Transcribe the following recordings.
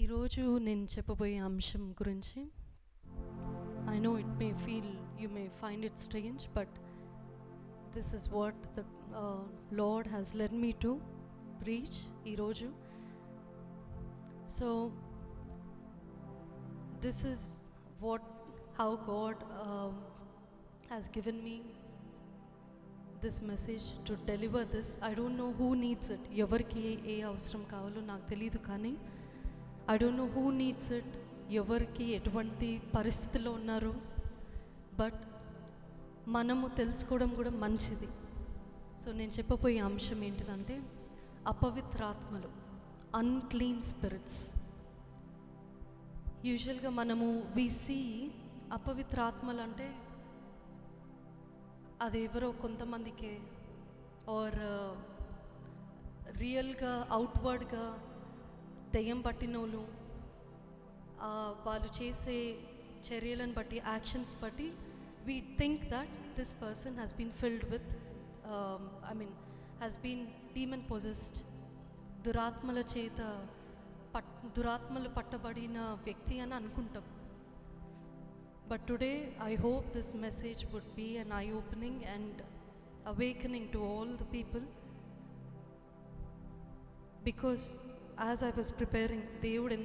ఈరోజు నేను చెప్పబోయే అంశం గురించి I know it may feel you may find it strange but this is what the Lord has led me to preach ఈరోజు. So this is what how God has given me this message to deliver this. I don't know who needs it. ఎవర్కి ఏ అవసరం కావాలో నాకు తెలియదు, కానీ I don't know who needs it, ఎవరికి ఎటువంటి పరిస్థితిలో ఉన్నారు, బట్ మనము తెలుసుకోవడం కూడా మంచిది. సో నేను చెప్పబోయే అంశం ఏంటిదంటే అపవిత్రాత్మలు, అన్క్లీన్ స్పిరిట్స్. యూజువల్గా మనము సీ అపవిత్రాత్మలు అంటే అది ఎవరో కొంతమందికే ఆర్ రియల్గా అవుట్వర్డ్గా దెయ్యం పట్టిన వాళ్ళు చేసే చర్యలను బట్టి, యాక్షన్స్ బట్టి we think that this person has been filled with has been demon possessed, దురాత్మల చేత దురాత్మలు పట్టబడిన వ్యక్తి అని అనుకుంటాం. But today I hope this message would be an eye-opening and awakening to all the people, because as I was preparing, దేవుడు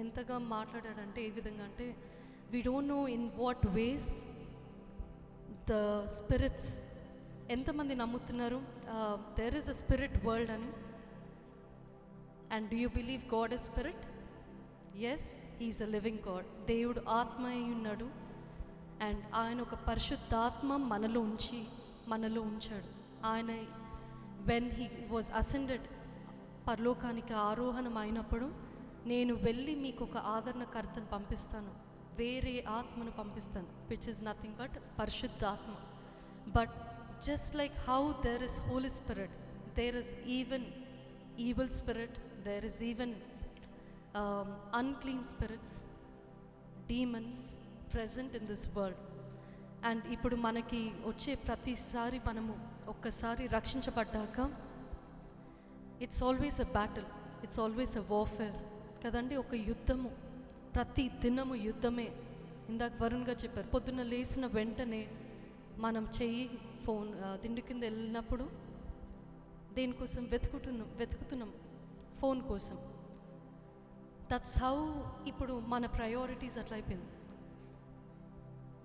ఎంతగా మాట్లాడాడంటే ఏ విధంగా అంటే we don't know in what ways the spirits, ఎంతమంది నమ్ముతున్నారు there is a spirit world అని, and do you believe God is spirit? Yes, he's a living God. దేవుడు ఆత్మ అయి ఉన్నాడు, అండ్ ఆయన ఒక పరిశుద్ధాత్మ మనలో ఉంచాడు. ఆయన వెన్ హీ వాజ్ అసెండెడ్, పరలోకానికి ఆరోహణం అయినప్పుడు, నేను వెళ్ళి మీకు ఒక ఆదరణకర్తను పంపిస్తాను, వేరే ఆత్మను పంపిస్తాను, విచ్ ఇస్ నథింగ్ బట్ పరిశుద్ధాత్మ. But just like how there is holy spirit, there is even evil spirit, there is even unclean spirits, demons present in this world. And ఇప్పుడు మనకి వచ్చే ప్రతిసారి మనము ఒక్కసారి రక్షించబడ్డాక it's always a battle, it's always a warfare కదండి, ఒక యుద్ధము, ప్రతి దినము యుద్ధమే. ఇందాక వరుణ్ గారు చెప్పారు, పొద్దున్న లేచిన వెంటనే మనం ఫోన్ దిండు కింద వెళ్ళినప్పుడు దేనికోసం వెతుకుతున్నాం, ఫోన్ కోసం. దట్స్ హౌ ఇప్పుడు మన ప్రయారిటీస్ అట్లా అయిపోయింది.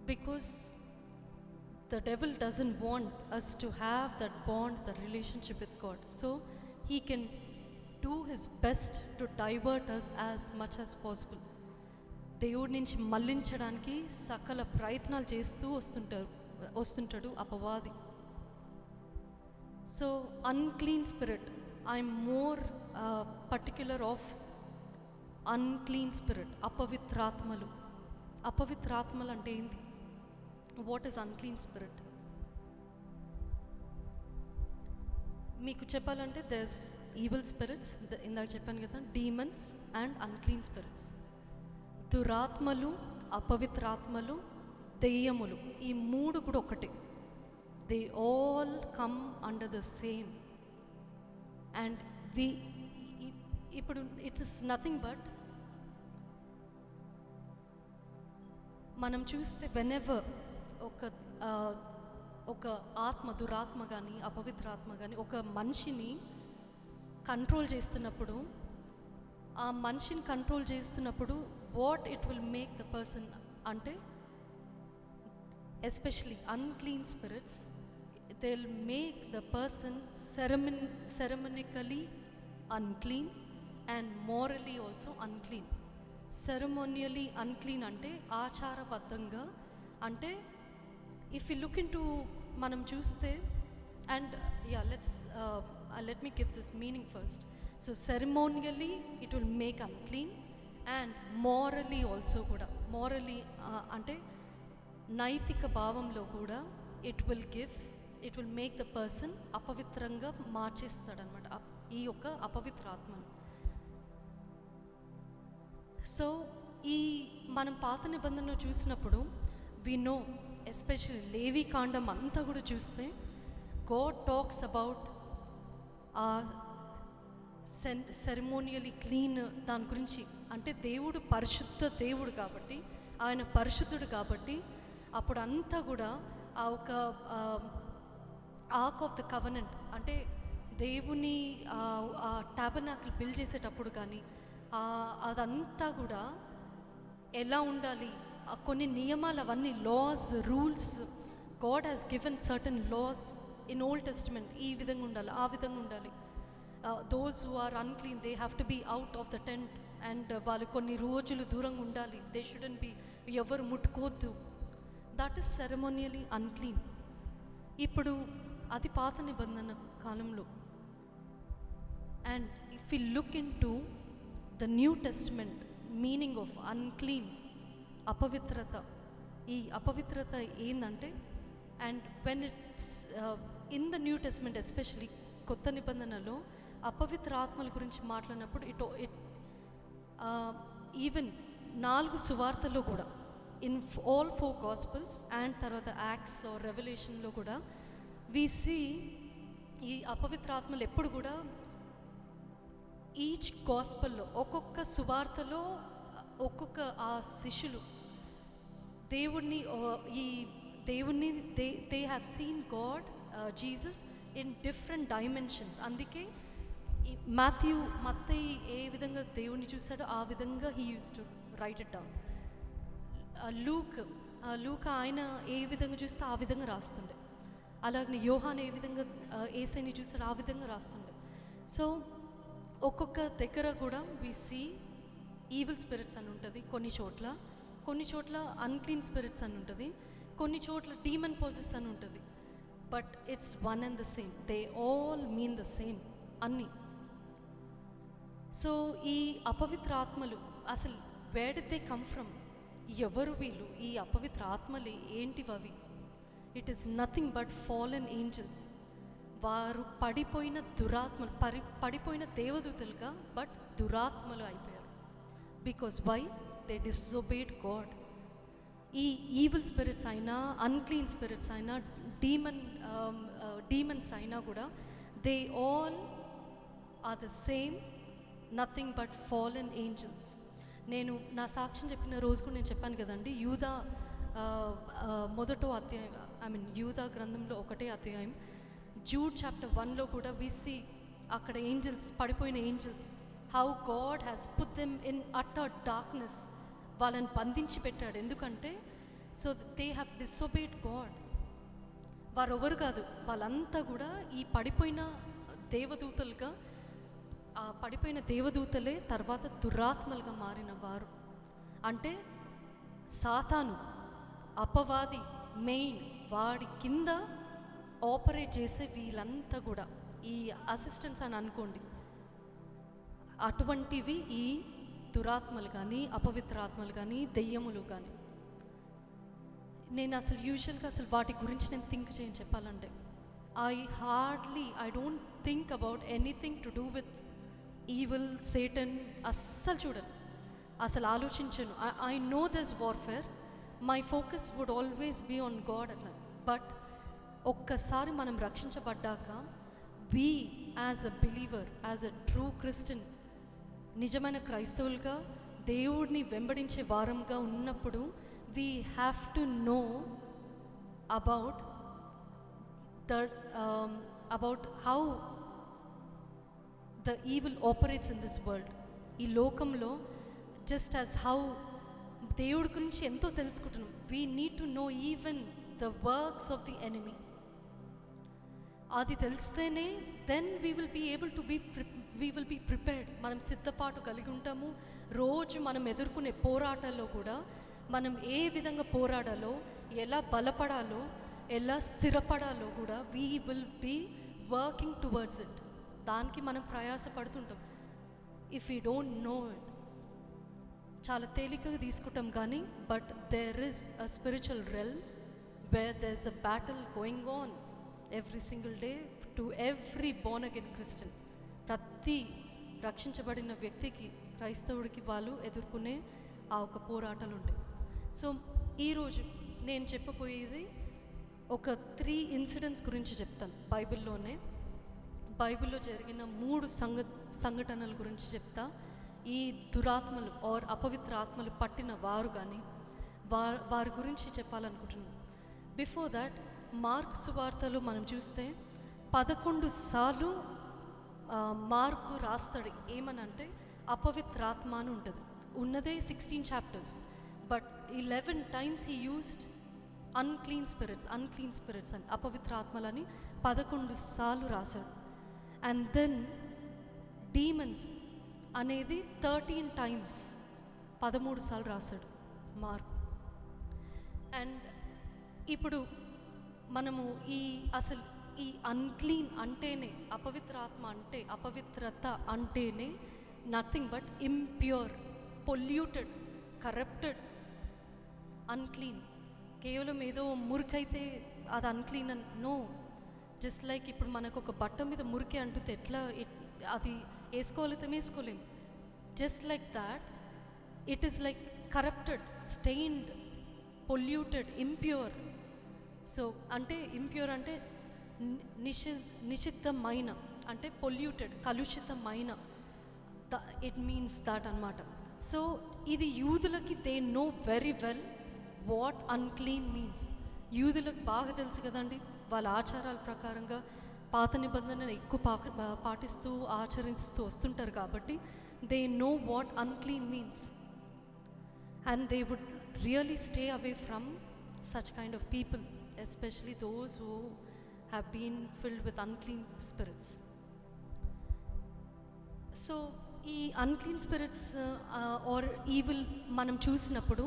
Because the devil doesn't want us to have that bond, that relationship with God. So he can do his best to divert us as much as possible. దేవుడి నుంచి మళ్లించడానికి సకల ప్రయత్నాలు చేస్తూ వస్తుంటాడు అపవాది. So unclean spirit, I'm more particular of unclean spirit, అపవిత్రాత్మలు. అపవిత్రాత్మలు అంటే ఏంటి? What is unclean spirit? మీకు చెప్పాలంటే దెర్స్ ఈవిల్ స్పిరిట్స్, ఇందాక చెప్పాను కదా, డీమన్స్ అండ్ అన్క్లీన్ స్పిరిట్స్. దురాత్మలు, అపవిత్రాత్మలు, దెయ్యములు, ఈ మూడు కూడా ఒకటే. They all come under the same. And ఇప్పుడు ఇట్ ఇస్ నథింగ్ బట్, మనం చూస్తే వెనెవర్ ఒక ఆత్మ, దురాత్మ కానీ అపవిత్రాత్మ కానీ ఒక మనిషిని కంట్రోల్ చేస్తున్నప్పుడు, ఆ మనిషిని కంట్రోల్ చేస్తున్నప్పుడు what it will make the person అంటే, especially unclean spirits, they will make the person ceremonially unclean and morally also unclean. Ceremonially unclean అంటే ఆచారబద్ధంగా, అంటే if you look in to మనం చూస్తే, and let me give this meaning first. So ceremonially it will make unclean, and morally also కూడా, morally అంటే నైతిక భావంలో కూడా it will make the person అపవిత్రంగా మార్చేస్తాడనమాట ఈ యొక్క అపవిత్రాత్మను. సో ఈ మనం పాత నిబంధనలో చూసినప్పుడు వి నో, ఎస్పెషల్లీ లేవి కాండం అంతా కూడా చూస్తే, గాడ్ టాక్స్ అబౌట్ సెరమోనియలీ క్లీన్ దాని గురించి. అంటే దేవుడు పరిశుద్ధ దేవుడు కాబట్టి, ఆయన పరిశుద్ధుడు కాబట్టి అప్పుడు అంతా కూడా ఆ ఒక ఆర్క్ ఆఫ్ ద కవనెంట్ అంటే దేవుని ఆ టాబర్నాకిల్ బిల్డ్ చేసేటప్పుడు కానీ అదంతా కూడా ఎలా ఉండాలి, కొన్ని నియమాలు అవన్నీ laws rules, God has given certain laws in Old Testament. ఈ విధంగా ఉండాలి, ఆ విధంగా ఉండాలి. Those who are unclean they have to be out of the tent and వాళ్ళు కొన్ని రోజులు దూరంగా ఉండాలి. దే షుడెంట్ బి, ఎవరు ముట్టుకోవద్దు. That is ceremonially unclean. ఇప్పుడు అది పాత నిబంధన కాలంలో. And if you look into the New Testament meaning of unclean, అపవిత్రత. ఈ అపవిత్రత ఏంటంటే, and when it's in the New testament especially కొత్త నిబంధనలో అపవిత్ర ఆత్మల గురించి మాట్లాడినప్పుడు ఈవెన్ 4 సువార్తల్లో కూడా ఇన్ ఆల్ 4 గాస్పల్స్ అండ్ తర్వాత యాక్ట్స్ ఆర్ రెవల్యూషన్లో కూడా వి సీ ఈ అపవిత్ర ఆత్మలు ఎప్పుడు కూడా ఈచ్ గాస్పల్లో ఒక్కొక్క సువార్తలో ఒక్కొక్క ఆ శిష్యులు దేవుణ్ణి they have seen God Jesus in different dimensions. అందుకే మత్తయి ఏ విధంగా దేవుణ్ణి చూశాడో ఆ విధంగా he use to right it down. Luke ఆయన ఏ విధంగా చూస్తే ఆ విధంగా రాస్తుండే. అలాగే యోహాన్ ఏ విధంగా యేసయ్యని చూస్తాడో ఆ విధంగా రాస్తుండే. సో ఒక్కొక్క దగ్గర కూడా వి సీ ఈవిల్ స్పిరిట్స్ అని ఉంటుంది కొన్ని చోట్ల అన్క్లీన్ స్పిరిట్స్ అని ఉంటుంది, కొన్ని చోట్ల డీమన్ పోసెస్ అని ఉంటుంది. But it's one and the same, they all mean the same అన్నీ. సో ఈ అపవిత్ర ఆత్మలు అసలు where did they come from? ఎవరు వీళ్ళు? ఈ అపవిత్ర ఆత్మలు ఏంటివవి? It is nothing but fallen angels. వారు పడిపోయిన దురాత్మలు, పడిపోయిన దేవదూతలుగా బట్ దురాత్మలు అయిపోయారు. Because why? They disobeyed God. ఈ ఈవిల్ స్పిరిట్స్ అయినా, అన్క్లీన్ స్పిరిట్స్ అయినా, డీమన్స్ అయినా కూడా they all are the same, nothing but fallen angels. నేను నా సాక్ష్యం చెప్పిన రోజు కూడా నేను చెప్పాను కదండి, యూదా మొదటో అధ్యాయం, యూదా గ్రంథంలో 1వ అధ్యాయం జూడ్ చాప్టర్ 1లో కూడా వి సీ అక్కడ ఏంజల్స్, పడిపోయిన angels, how God has put them in utter darkness. వాళ్ళని బంధించి పెట్టాడు. ఎందుకంటే సో దే హ్యావ్ డిసొబేడ్ గాడ్. వారు ఎవరు కాదు, వాళ్ళంతా కూడా ఈ పడిపోయిన దేవదూతలుగా, ఆ పడిపోయిన దేవదూతలే తర్వాత దురాత్మలుగా మారిన వారు. అంటే సాతాను, అపవాది మెయిన్, వాడి కింద ఆపరేట్ చేసే వీళ్ళంతా కూడా ఈ అసిస్టెంట్స్ అని అనుకోండి. అటువంటివి ఈ దురాత్మలు కానీ, అపవిత్రాత్మలు కానీ, దెయ్యములు కానీ. నేను అసలు యూజువల్గా అసలు వాటి గురించి నేను థింక్ చేయని చెప్పాలంటే, I don't think about anything to do with evil, Satan. అస్సలు చూడను, అసలు ఆలోచించను. I know this warfare, my focus would always be on God అట్లా. బట్ ఒక్కసారి మనం రక్షించబడ్డాక we as a believer, as a true Christian, నిజమైన క్రైస్తవులుగా దేవుడిని వెంబడించే వారంగా ఉన్నప్పుడు we have to know about how the evil operates in this world. ఈ లోకంలో జస్ట్ యాజ్ హౌ దేవుడి గురించి ఎంతో తెలుసుకుంటున్నాం, we need to know even the works of the enemy. అది తెలిస్తేనే then we will be prepared. మనం సిద్ధపాటు కలిగి ఉంటాము. రోజు మనం ఎదుర్కొనే పోరాటాల్లో కూడా మనం ఏ విధంగా పోరాడాలో, ఎలా బలపడాలో, ఎలా స్థిరపడాలో కూడా we will be working towards it. దానికి మనం ప్రయాసపడుతుంటాం. If you don't know it, చాలా తేలికగా తీసుకుంటాం కానీ, but there is a spiritual realm where there is a battle going on every single day to every born again Christian. ప్రతి రక్షించబడిన వ్యక్తికి, క్రైస్తవుడికి వాళ్ళు ఎదుర్కొనే ఆ ఒక పోరాటాలు ఉంటాయి. సో ఈరోజు నేను చెప్పబోయేది ఒక 3 ఇన్సిడెంట్స్ గురించి చెప్తాను బైబిల్లోనే. బైబిల్లో జరిగిన 3 సంఘటనల గురించి చెప్తా. ఈ దురాత్మలు ఆర్ అపవిత్ర ఆత్మలు పట్టిన వారు కానీ వారి గురించి చెప్పాలనుకుంటున్నాను. బిఫోర్ దాట్, మార్క్ సువార్తలో మనం చూస్తే 11 సార్లు మార్కు రాస్తాడు ఏమనంటే అపవిత్రాత్మ అని ఉంటుంది. ఉన్నదే 16 chapters, but 11 times he used unclean spirits అని అపవిత్రాత్మలని 11 సార్లు రాశాడు. అండ్ దెన్ డీమన్స్ అనేది 13 times 13 సార్లు రాశాడు మార్క్. అండ్ ఇప్పుడు మనము అసలు ఈ అన్క్లీన్ అంటేనే, అపవిత్రాత్మ అంటే, అపవిత్రత అంటేనే nothing but impure, polluted, corrupted, unclean. కేవలం ఏదో మురికైతే అది అన్క్లీన్ అని నో. జస్ట్ లైక్ ఇప్పుడు మనకు ఒక బట్ట మీద మురికి అంటుతే ఎట్లా అది వేసుకోలేతే వేసుకోలేం, just like that it is like corrupted, stained, polluted, impure. So అంటే ఇంప్యూర్ అంటే నిషిద్ధమైన, అంటే పొల్యూటెడ్, కలుషితమైన, ఇట్ మీన్స్ దాట్ అన్నమాట. సో ఇది యూదులకి they know very well what unclean means. యూదులకు బాగా తెలుసు కదండి, వాళ్ళ ఆచారాల ప్రకారంగా పాత నిబంధనలు ఎక్కువ పాటిస్తూ ఆచరిస్తూ వస్తుంటారు కాబట్టి they know what unclean means. And they would really stay away from such kind of people, especially those who have been filled with unclean spirits. So ఈ unclean spirits or evil మనం చూసినప్పుడు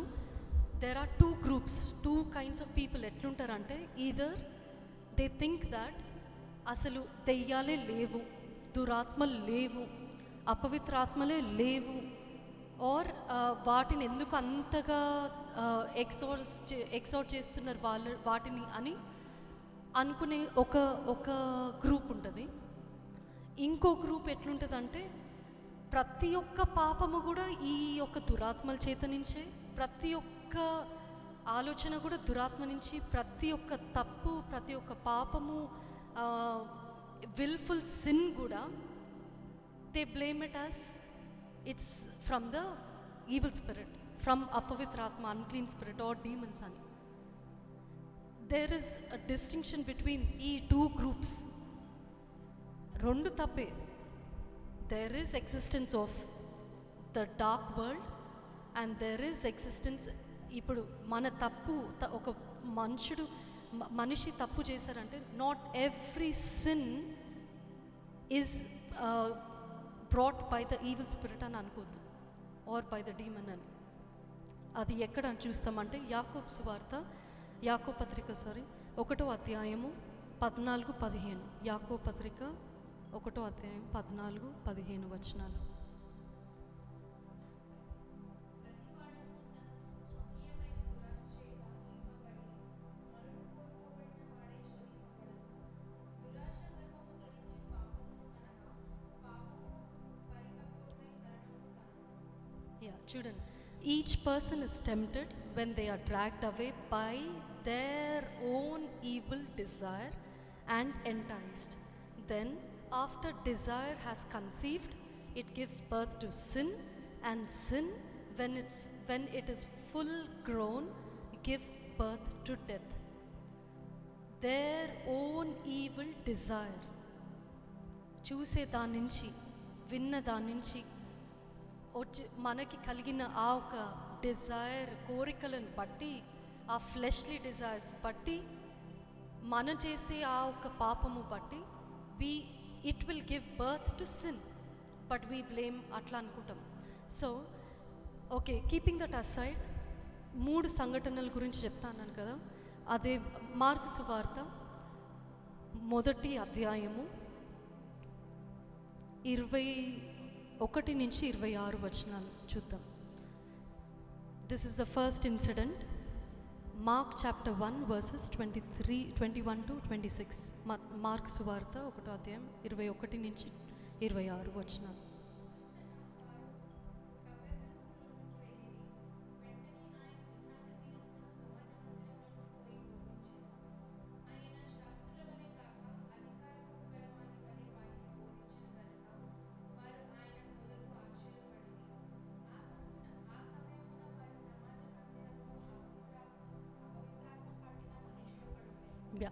there are 2 groups, 2 kinds of people. ఎట్లుంటారంటే either they think that అసలు దెయ్యాలే లేవు, దురాత్మలు లేవు, అపవిత్రాత్మలే లేవు, are వాటిని ఎందుకు అంతగా ఎక్సోర్ట్ చేస్తున్నారు వాళ్ళు వాటిని అని అనుకునే ఒక గ్రూప్ ఉంటుంది. ఇంకో గ్రూప్ ఎట్లుంటుందంటే ప్రతి ఒక్క పాపము కూడా ఈ యొక్క దురాత్మల చేత నుంచే, ప్రతి ఒక్క ఆలోచన కూడా దురాత్మ నుంచి, ప్రతి ఒక్క తప్పు, ప్రతి ఒక్క పాపము, విల్ఫుల్ సిన్ కూడా they blame it as it's from the evil spirit, from అపవిత్రాత్మ, అన్క్లీన్ స్పిరిట్ ఆర్ డీమన్స్ అని. There is a distinction between ఈ 2 గ్రూప్స్. రెండు తప్పే. There is existence of the dark world and there is existence. ఇప్పుడు మన తప్పు, ఒక మనిషి తప్పు చేశారంటే not every sin is brought by the evil spirit అని అనుకోవద్దు, ఆర్ బై ద డీమన్ అని. అది ఎక్కడ చూస్తామంటే యాకోబు పత్రిక 1వ అధ్యాయము 14-15. యాకోబు పత్రిక 1వ అధ్యాయం 14-15 వచనాలు. చూడండి, each person is tempted when they are dragged away by their own evil desire and enticed. Then after desire has conceived, it gives birth to sin, and sin, when it is full grown, gives birth to death. Their own evil desire, చూసే దాని నుంచి, విన్న దాని నుంచి వచ్చి మనకి కలిగిన ఆ ఒక డిజైర్, కోరికలను బట్టి, ఆ ఫ్లెష్లీ డిజైర్స్ బట్టి, మనం చేసే ఆ ఒక పాపము బట్టి it will give birth to sin. But we blame అట్లా అనుకుంటాం. So okay, keeping that aside 3 సంఘటనల గురించి చెప్తాను కదా. అదే మార్కు సువార్త 1వ అధ్యాయము 21-26 వచనాలు చూద్దాం. This is the first incident. Mark chapter 1 verses 21-26. Mark సువార్త 1వ అధ్యాయం 21-26 వచనాలు.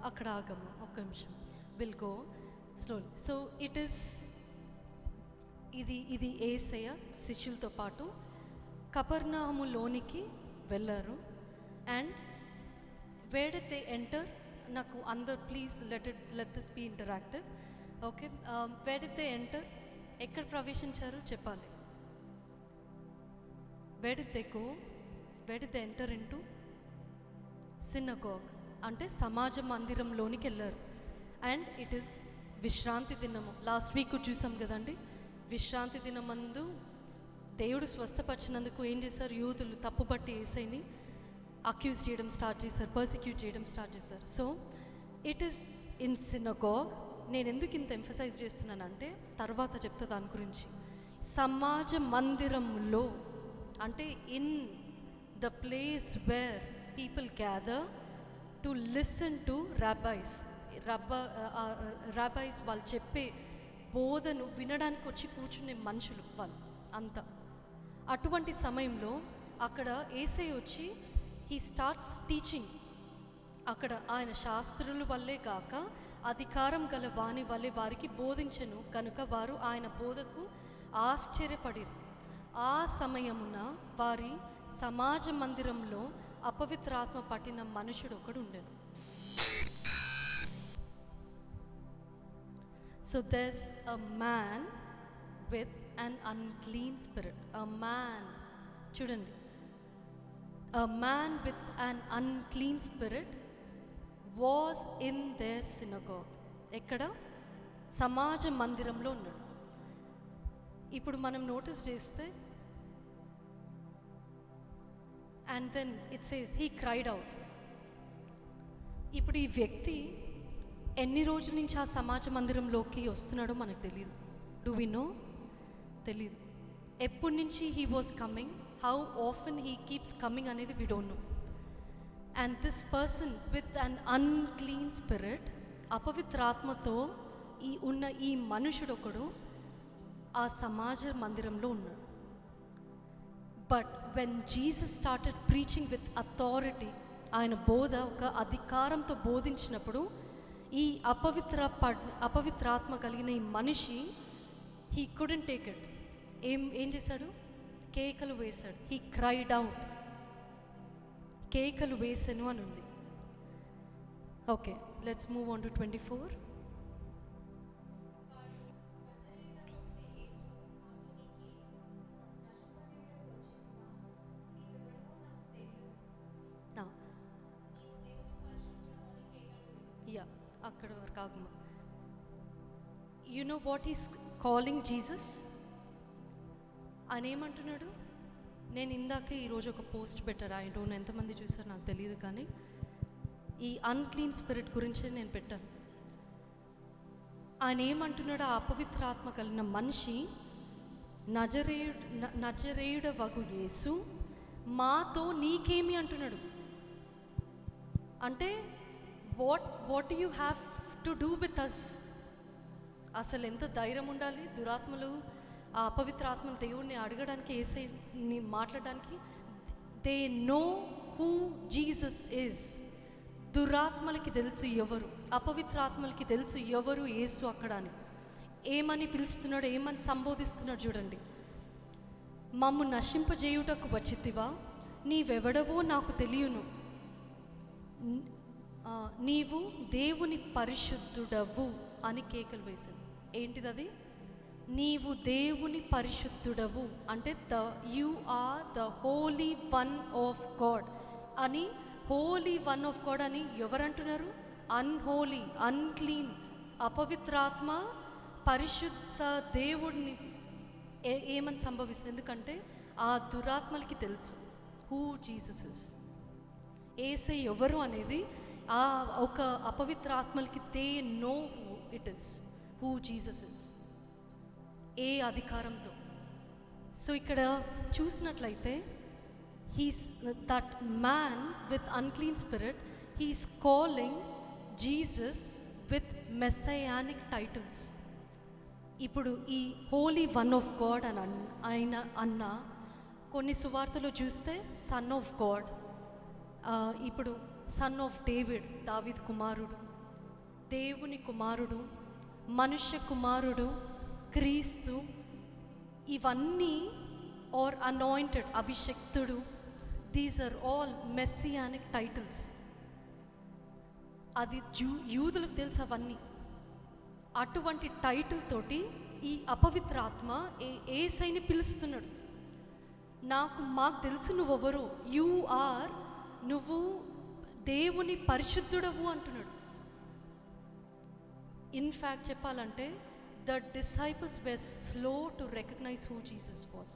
అక్కడ ఆగము, ఒక్క నిమిషం, will go slowly. So it is ఇది యేసయ్య శిష్యులతో పాటు కపెర్నహూములోనికి వెళ్ళారు. And where did they enter? నాకు అందరు please let this be interactive. Okay, where did they enter? ఎక్కడ ప్రవేశించారు చెప్పాలి. Where did they go? Where did they enter into? Synagogue అంటే సమాజ మందిరంలోనికి వెళ్ళారు. అండ్ ఇట్ ఈస్ విశ్రాంతి దినము. లాస్ట్ వీక్ చూసాం కదండి. విశ్రాంతి దినమందు దేవుడు స్వస్థపరిచినందుకు ఏం చేశారు? యూదులు తప్పుపట్టి యేసయ్యని అక్యూజ్ చేయడం స్టార్ట్ చేశారు, పర్సిక్యూట్ చేయడం స్టార్ట్ చేశారు. So it is in synagogue. నేను ఎందుకు ఇంత ఎంఫసైజ్ చేస్తున్నానంటే తర్వాత చెప్తా దాని గురించి. సమాజ మందిరంలో అంటే in the place where people gather to listen to rabbis. Rabbis వాళ్ళు చెప్పే బోధను వినడానికి వచ్చి కూర్చునే మనుషులు వాళ్ళు అంతా. అటువంటి సమయంలో అక్కడ యేసయ్య వచ్చి హీ స్టార్ట్స్ టీచింగ్. అక్కడ ఆయన శాస్త్రుల వల్లే కాక అధికారం గల వాని వల్లే వారికి బోధించెను కనుక వారు ఆయన బోధకు ఆశ్చర్యపడిరు. ఆ సమయమున వారి సమాజ మందిరంలో అపవిత్రాత్మ పట్టిన మనుషుడు ఒకడు ఉండెను. So there's a man with an unclean spirit. A man, చూడండి, a man with an unclean spirit was in their synagogue. ఎక్కడ? సమాజ మందిరంలో ఉన్నాడు. ఇప్పుడు మనం నోటీస్ చేస్తే and then it says he cried out. ఇప్పుడు ఈ వ్యక్తి ఎన్ని రోజుల నుంచి ఆ సమాజ మందిరంలోకి వస్తున్నాడో మనకు తెలియదు. Do we know? తెలీదు. ఎప్పటి నుంచి he was coming, how often he keeps coming అనేది we don't know. And this person with an unclean spirit, అపవిత్రాత్మతో ఉన్న ఈ మనుషుడు ఒకడు ఆ సమాజ మందిరంలో ఉన్నాడు. But when Jesus started preaching with authority, ఆయన బోధ ఒక అధికారంతో బోధించినప్పుడు ఈ అపవిత్రాత్మ కలిగిన ఈ మనిషి హీ కుడెంట్ టేక్ ఇట్. ఏం చేశాడు? కేకలు వేశాడు. He cried out. కేకలు వేసాను అని ఉంది. Okay, let's move on to 24. అక్కడ వరకు ఆగమా. You know what is calling Jesus? ఆయన ఏమంటున్నాడు? నేను ఇందాకే ఈరోజు ఒక పోస్ట్ పెట్టాను. ఐ డోంట్ నో ఎంతమంది చూసారు నాకు తెలియదు, కానీ ఈ అన్క్లీన్ స్పిరిట్ గురించి నేను పెట్టాను. ఆయన ఏమంటున్నాడు? ఆ అపవిత్ర ఆత్మ కలిగిన మనిషి నజరేయుడ వగు యేసు మాతో నీకేమి అంటున్నాడు. అంటే what you have to do with us? అసలు ఎంత ధైర్యం ఉండాలి దురాత్మలు, ఆ పవిత్ర ఆత్మలు దేవుడిని అడగడానికి, యేసుని మాట్లాడడానికి. They know who Jesus is. దురాత్మలకి తెలుసు ఎవరు, అపవిత్ర ఆత్మలకి తెలుసు ఎవరు యేసు అక్కడ అని. ఏమని పిలుస్తున్నాడు, ఏమని సంబోధిస్తున్నాడు చూడండి. మమ్ము నశింపజేయుటకు వచ్చితివా? నీవెవడవో నాకు తెలియను. నీవు దేవుని పరిశుద్ధుడవు అని కేకలు వేశాను. ఏంటిది అది? నీవు దేవుని పరిశుద్ధుడవు అంటే you are the holy one of God అని. హోలీ వన్ ఆఫ్ గాడ్ అని ఎవరంటున్నారు? అన్హోలీ, అన్క్లీన్, అపవిత్రాత్మ పరిశుద్ధ దేవుడిని ఏమని సంభవిస్తుంది? ఎందుకంటే ఆ దురాత్మలకి తెలుసు హూ జీసస్ ఇస్. యేసయ్య ఎవరు అనేది ఆ ఒక అపవిత్ర ఆత్మలకి they know who it is, who Jesus is, ఏ అధికారంతో. సో ఇక్కడ చూసినట్లయితే he's that man with unclean spirit, he's calling Jesus with messianic titles. ఇప్పుడు ఈ హోలీ వన్ ఆఫ్ గాడ్ అని ఆయన అన్న కొన్ని సువార్తలో చూస్తే సన్ ఆఫ్ గాడ్, ఇప్పుడు సన్ ఆఫ్ డేవిడ్, దావీదు కుమారుడు, దేవుని కుమారుడు, మనుష్య కుమారుడు, క్రీస్తు, ఇవన్నీ ఆర్ అనాయింటెడ్, అభిషక్తుడు, these are all messianic titles. అది యూదులకు తెలుసు అవన్నీ. అటువంటి టైటిల్ తోటి ఈ అపవిత్రాత్మ ఏసైని పిలుస్తున్నాడు. మాకు తెలుసు నువ్వెవరో, నువ్వు దేవుని పరిశుద్ధుడవు అంటున్నాడు. ఇన్ఫ్యాక్ట్ చెప్పాలంటే the disciples were slow to recognize who Jesus was.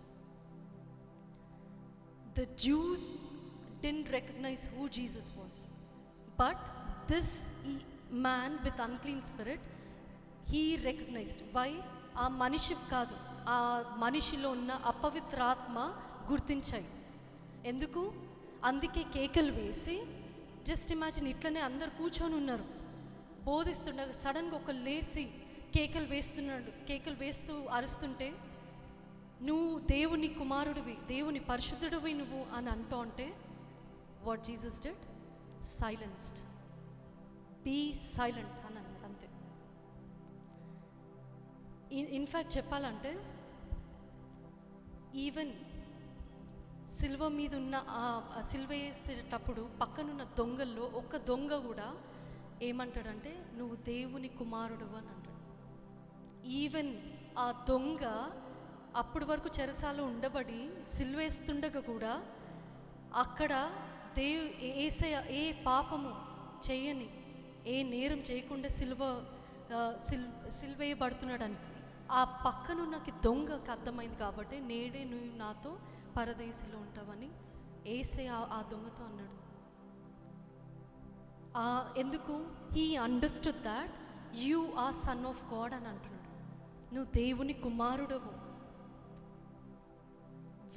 The Jews didn't recognize who Jesus was, but this man with unclean spirit, he recognized. Why? ఆ మనిషి కాదు, ఆ మనిషిలో ఉన్న అపవిత్రాత్మ గుర్తించాయి. ఎందుకు? అందుకే కేకలు వేసి, జస్ట్ ఇమాజిన్, ఇట్లనే అందరు కూర్చొని ఉన్నారు బోధిస్తుండగా సడన్గా ఒక లేచి కేకలు వేస్తూ అరుస్తుంటే, నువ్వు దేవుని కుమారుడివి, దేవుని పరిశుద్ధుడివి నువ్వు అని అంటూ ఉంటే, what Jesus did? Silenced. Be silent అని అన్నాడు, అంతే. ఇన్ఫ్యాక్ట్ చెప్పాలంటే ఈవెన్ సిల్వ మీద ఉన్న సిల్వ వేసేటప్పుడు పక్కనున్న దొంగల్లో ఒక దొంగ కూడా ఏమంటాడంటే, నువ్వు దేవుని కుమారుడు అని అంటాడు. ఈవెన్ ఆ దొంగ అప్పటి వరకు చెరసాలో ఉండబడి సిల్వేస్తుండగా కూడా అక్కడ ఏ పాపము చేయని, ఏ నేరం చేయకుండా సిల్వేయబడుతున్నాడని ఆ పక్కనున్నకి దొంగకి అర్థమైంది. కాబట్టి నేడే నువ్వు నాతో పరదేశిలో ఉంటావని ఏసయ్య ఆ దొంగతో అన్నాడు. ఎందుకు? He understood that you are Son of God అని అంటున్నాడు. నువ్వు దేవుని కుమారుడవు.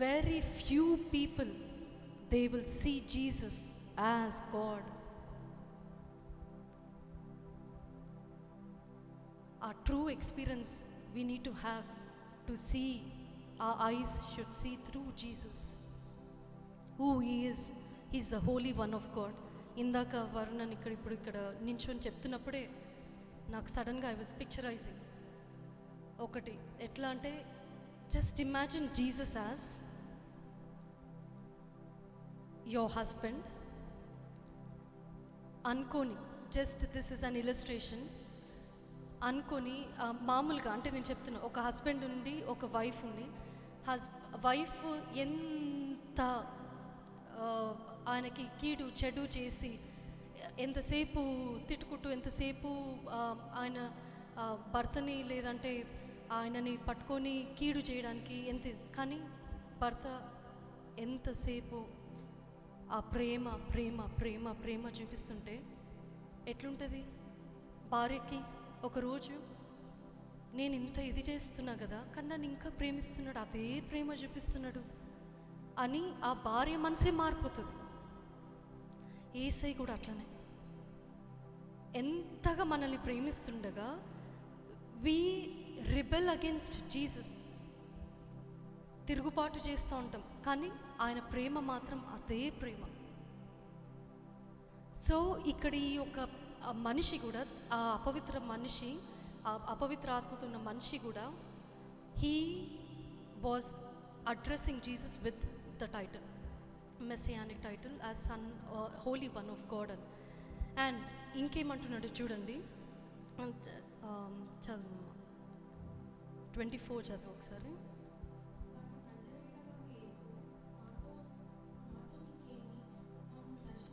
Very few people they will see Jesus as God. ఆ true experience we need to have to see, our eyes should see through Jesus, who he is. He's the holy one of God. ఇందాక వర్ణన్ ఇక్కడ నించొని చెప్తున్నప్పుడే నాకు సడన్గా I was picturising ఒకటి. ఎట్లా అంటే, just imagine Jesus as your husband అనుకోని, just this is an illustration అనుకొని, మామూలుగా అంటే నేను చెప్తున్నా, ఒక హస్బెండ్ ఉండి ఒక వైఫ్ ఉండి, వైఫ్ ఎంత ఆయనకి కీడు చెడు చేసి ఎంతసేపు తిట్టుకుంటూ, ఎంతసేపు ఆయన భర్తని లేదంటే ఆయనని పట్టుకొని కీడు చేయడానికి కానీ భర్త ఎంతసేపు ఆ ప్రేమ ప్రేమ ప్రేమ ప్రేమ చూపిస్తుంటే ఎట్లుంటుంది భార్యకి? ఒకరోజు నేను ఇంత ఇది చేస్తున్నా కదా, కానీ నన్ను ఇంకా ప్రేమిస్తున్నాడు, అదే ప్రేమ చూపిస్తున్నాడు అని ఆ భార్య మనసే మారిపోతుంది. యేసయ్య కూడా అట్లనే ఎంతగా మనల్ని ప్రేమిస్తుండగా వి రిబెల్ అగేన్స్ట్ జీసస్, తిరుగుబాటు చేస్తూ ఉంటాం, కానీ ఆయన ప్రేమ మాత్రం అదే ప్రేమ. సో ఇక్కడ ఈ యొక్క మనిషి కూడా, ఆ అపవిత్ర మనిషి, ఆ అపవిత్ర ఆత్మతో ఉన్న మనిషి కూడా, he was addressing Jesus with the title, messianic title, as son, holy one of God అని. అండ్ ఇంకేమంటున్నాడు చూడండి, చదువు 24 చదువు ఒకసారి.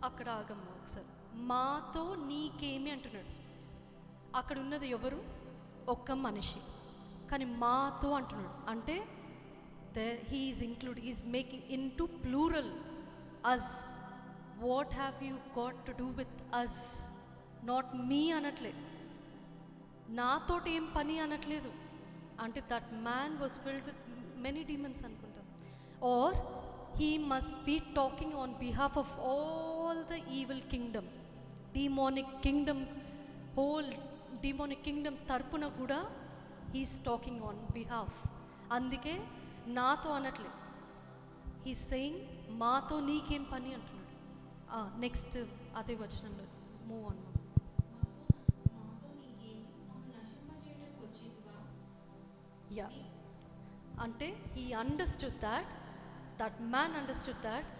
అక్కడ ఆగమ్మ ఒకసారి. మాతో నీకేమి అంటున్నాడు. అక్కడ ఉన్నది ఎవరు? ఒక్క మనిషి, కానీ మాతో అంటున్నాడు. అంటే he is include, is making into plural us. What have you got to do with us? Not me అనట్లే, నాతోటి ఏం పని అనట్లేదు. అంటే that man was filled with many demons అనుకుంటాం. Or he must be talking on behalf of all the evil kingdom, demonic kingdom, whole demonic kingdom tarpuna kuda he is talking on behalf. Andike nato anatle, he is saying maato neekem pani antunnadu. Next అదే వచనంలో move అన్న. Yeah, అంటే he understood that man understood that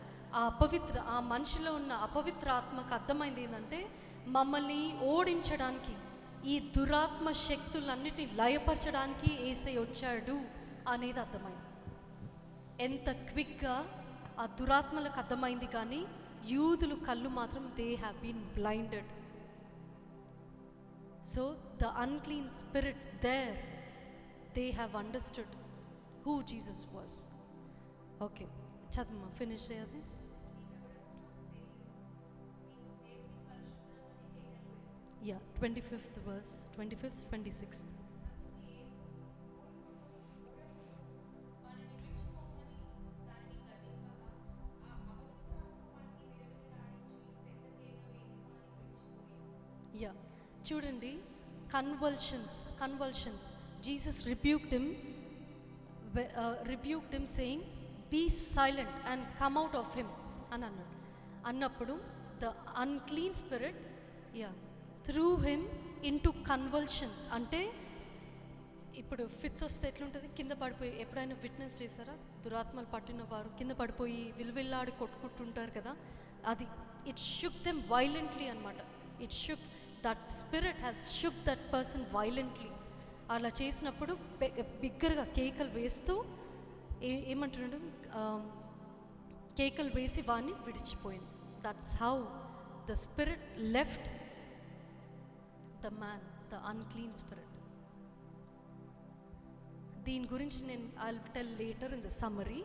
ఆ మనిషిలో ఉన్న అపవిత్ర ఆత్మకు అర్థమైంది ఏంటంటే మమ్మల్ని ఓడించడానికి, ఈ దురాత్మ శక్తులన్నిటిని లయపరచడానికి యేసయ్య వచ్చాడు అనేది అర్థమైంది. ఎంత క్విక్గా ఆ దురాత్మలకు అర్థమైంది, కానీ యూదులు కళ్ళు మాత్రం they have been blinded. So the unclean spirit there, they have understood who Jesus was. Okay, చదమ్మా, ఫినిష్ చేయాలి. Yeah, 25th verse, 25th, 26th. Yeah, చూడండి, convulsions. Jesus rebuked him saying, be silent and come out of him అని అన్నాడు. అన్నప్పుడు the unclean spirit through him into convulsions. అంటే ఇప్పుడు fits వస్తే ఎట్లుంటుంది, కింద పడిపోయి, ఎప్పుడైనా విట్నెస్ చేశారా? దురాత్మలు పట్టిన వారు కింద పడిపోయి విలువిల్లాడి కొట్టుకుంటుంటారు కదా, అది ఇట్ షుక్ దెమ్ వైలెంట్లీ అనమాట. It shook, that spirit has shook that person violently. అలా చేసినప్పుడు బిగ్గరగా కేకలు వేస్తూ ఏమంటున్నాడు, కేకలు వేసి వాడిని విడిచిపోయింది. That's how the spirit left the man, the unclean spirit. దీని గురించి నేను I will tell later in the summary.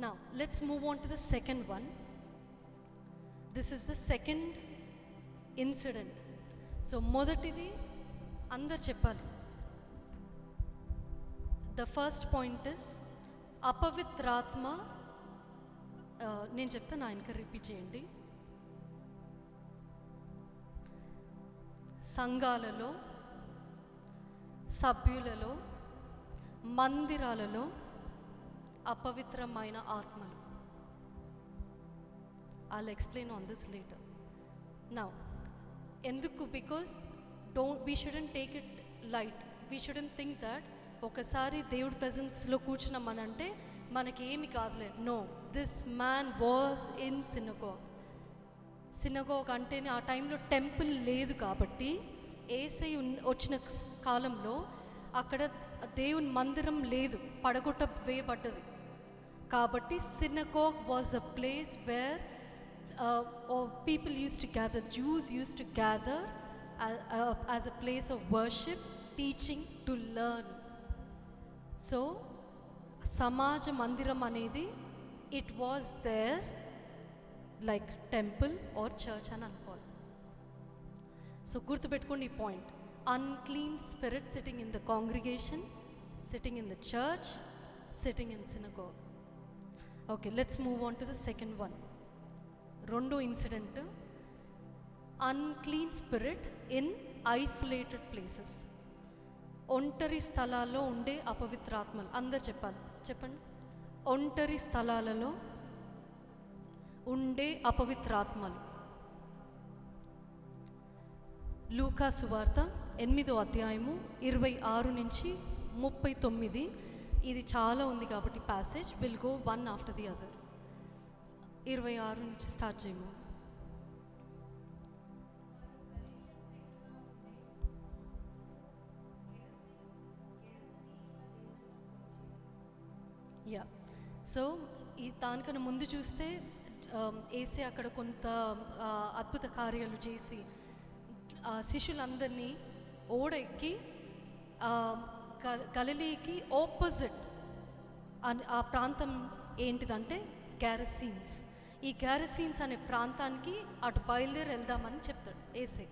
Now let's move on to the second one. This is the second incident. So మొదటిది అందరు చెప్పాలి. The first point is అపవిత్రాత్మ. నేను చెప్తాను, ఆయనకి repeat చేయండి. సంఘాలలో, సభ్యులలో, మందిరాలలో అపవిత్రమైన ఆత్మలు. I'll explain on this later. Now, ఎందుకు? Because we shouldn't take it light. We shouldn't think that ఒకసారి దేవుడి ప్రెజెన్స్లో కూర్చున్నామనంటే మనకి ఏమి కాదులే. No, this man was in synagogue అంటేనే ఆ టైంలో టెంపుల్ లేదు కాబట్టి, యేసయ్య వచ్చిన కాలంలో అక్కడ దేవుని మందిరం లేదు, పడగొట్ట వేయబడ్డది. కాబట్టి synagogue was a place where people used to gather, Jews used to gather as a place of worship, teaching, to learn. So సమాజ మందిరం అనేది it was there like temple or church అని అనుకోవాలి. సో గుర్తుపెట్టుకోండి ఈ point. unclean spirit sitting in the congregation, sitting in the church, sitting in synagogue. Okay, let's move on to the second one. రెండో incident, unclean spirit in isolated places. ఒంటరి స్థలాల్లో ఉండే అపవిత్రాత్మలు. అందరు చెప్పండి. ఒంటరి స్థలాలలో ఉండే అపవిత్రాత్మలు. లూకా సువార్త 8వ అధ్యాయము 26 నుంచి 39. ఇది చాలా ఉంది కాబట్టి passage will go one after the other. 26 నుంచి స్టార్ట్ చేయము. యా, సో ఈ దానికన్నా ముందు చూస్తే యేసయ్య అక్కడ కొంత అద్భుత కార్యాలు చేసి శిష్యులందరినీ ఓడెక్కి గలిలీకి ఆపోజిట్ ఆ ప్రాంతం ఏంటిదంటే గ్యారసీన్స్. ఈ గ్యారసీన్స్ అనే ప్రాంతానికి అటు బయలుదేరి వెళ్దామని చెప్తాడు యేసయ్య.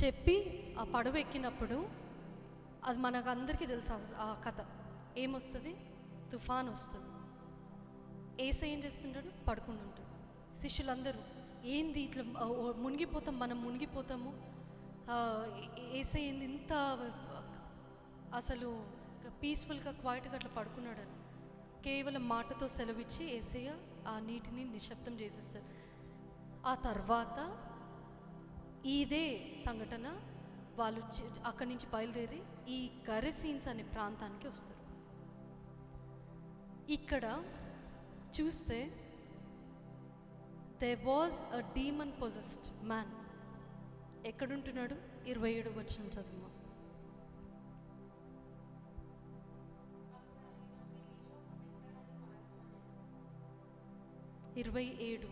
చెప్పి ఆ పడవ ఎక్కినప్పుడు, అది మనకు అందరికీ తెలుసు ఆ కథ, ఏమొస్తుంది? తుఫాన్ వస్తుంది. యేసయ్య ఏం చేస్తుంటాడు? పడుకుని ఉంటాడు. శిష్యులందరూ ఏంది ఇట్లా మునిగిపోతాం, మనం మునిగిపోతాము, యేసయ్య ఏంది ఇంత అసలు పీస్ఫుల్గా క్వైట్గా అట్లా పడుకున్నాడని కేవలం మాటతో సెలవిచ్చి యేసయ్య ఆ నీటిని నిశ్శబ్దం చేసేస్తాడు. ఆ తర్వాత ఇదే సంఘటన వాళ్ళు అక్కడి నుంచి బయలుదేరి ఈ గెరసీన్స్ అనే ప్రాంతానికి వస్తారు. ఇక్కడ చూస్తే there was a demon possessed man. ఎక్కడుంటున్నాడు? 27 వచనం చదువు. ఇరవై ఏడు.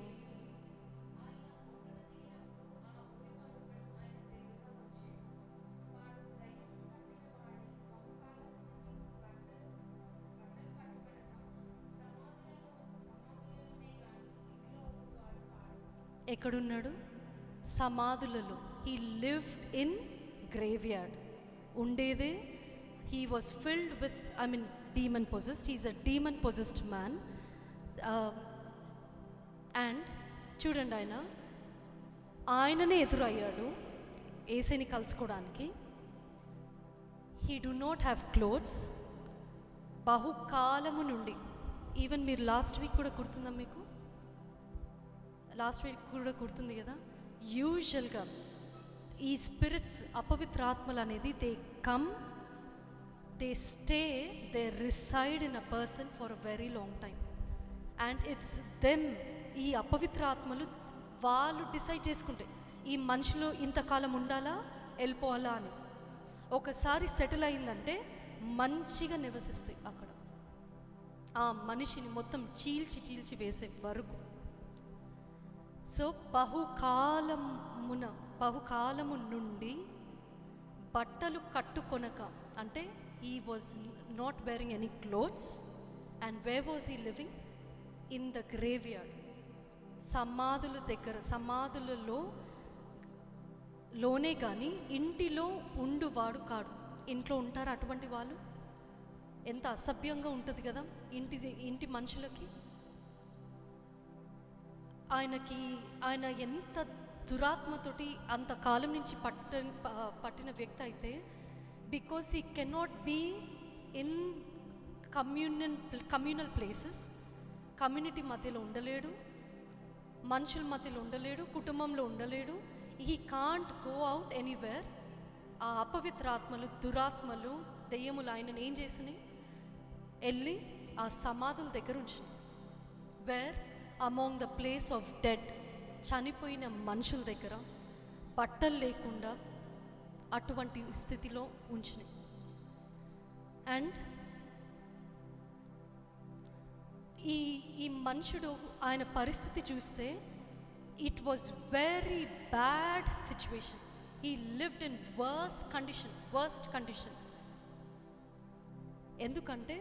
ఎక్కడున్నాడు? సమాధులలో. He lived in graveyard. ఉండేదే. He was filled with demon possessed. He is a demon possessed man. And చూడండి, ఆయననే ఎదురయ్యాడు ఏసైని కలుసుకోవడానికి. He do not have clothes. బహుకాలము నుండి, ఈవెన్ మీరు లాస్ట్ వీక్ కూడా గుర్తుందా మీకు? లాస్ట్ వీక్ కూడా గుర్తుంది కదా. యూజువల్గా ఈ స్పిరిట్స్, అపవిత్రాత్మలు అనేది they come, they stay, they reside in a person for a very long time. And it's them, ఈ అపవిత్రాత్మలు వాళ్ళు డిసైడ్ చేసుకుంటే ఈ మనిషిలో ఇంతకాలం ఉండాలా వెళ్ళిపోవాలా అని. ఒకసారి సెటిల్ అయిందంటే మంచిగా నివసిస్తాయి అక్కడ. ఆ మనిషిని మొత్తం చీల్చి చీల్చి వేసే వరకు. సో బహుకాలము నుండి బట్టలు కట్టుకొనక, అంటే he was not wearing any clothes. And where was he living? In the graveyard. సమాధుల దగ్గర, లోనే కానీ ఇంటిలో ఉండువాడు కాడు. ఇంట్లో ఉంటారు అటువంటి వాళ్ళు? ఎంత అసభ్యంగా ఉంటుంది కదా ఇంటి మనుషులకి. ఆయన ఎంత దురాత్మతోటి అంతకాలం నుంచి పట్టిన వ్యక్తి అయితే, because he cannot be in communal places. Community మధ్యలో ఉండలేడు, మనుషుల మధ్యలో ఉండలేడు, కుటుంబంలో ఉండలేడు. He can't go out anywhere. ఆ అపవిత్రాత్మలు, దురాత్మలు, దెయ్యములు ఆయనను ఏం చేసినాయి? వెళ్ళి ఆ సమాధుల దగ్గర ఉంచినాయి. Where among the place of dead, చనిపోయిన మనుషుల దగ్గర బట్టలు లేకుండా అటువంటి స్థితిలో ఉంచినాయి. అండ్ ఈ మనుషుడు, ఆయన పరిస్థితి చూస్తే it was very bad situation. He lived in worst condition. ఎందుకంటే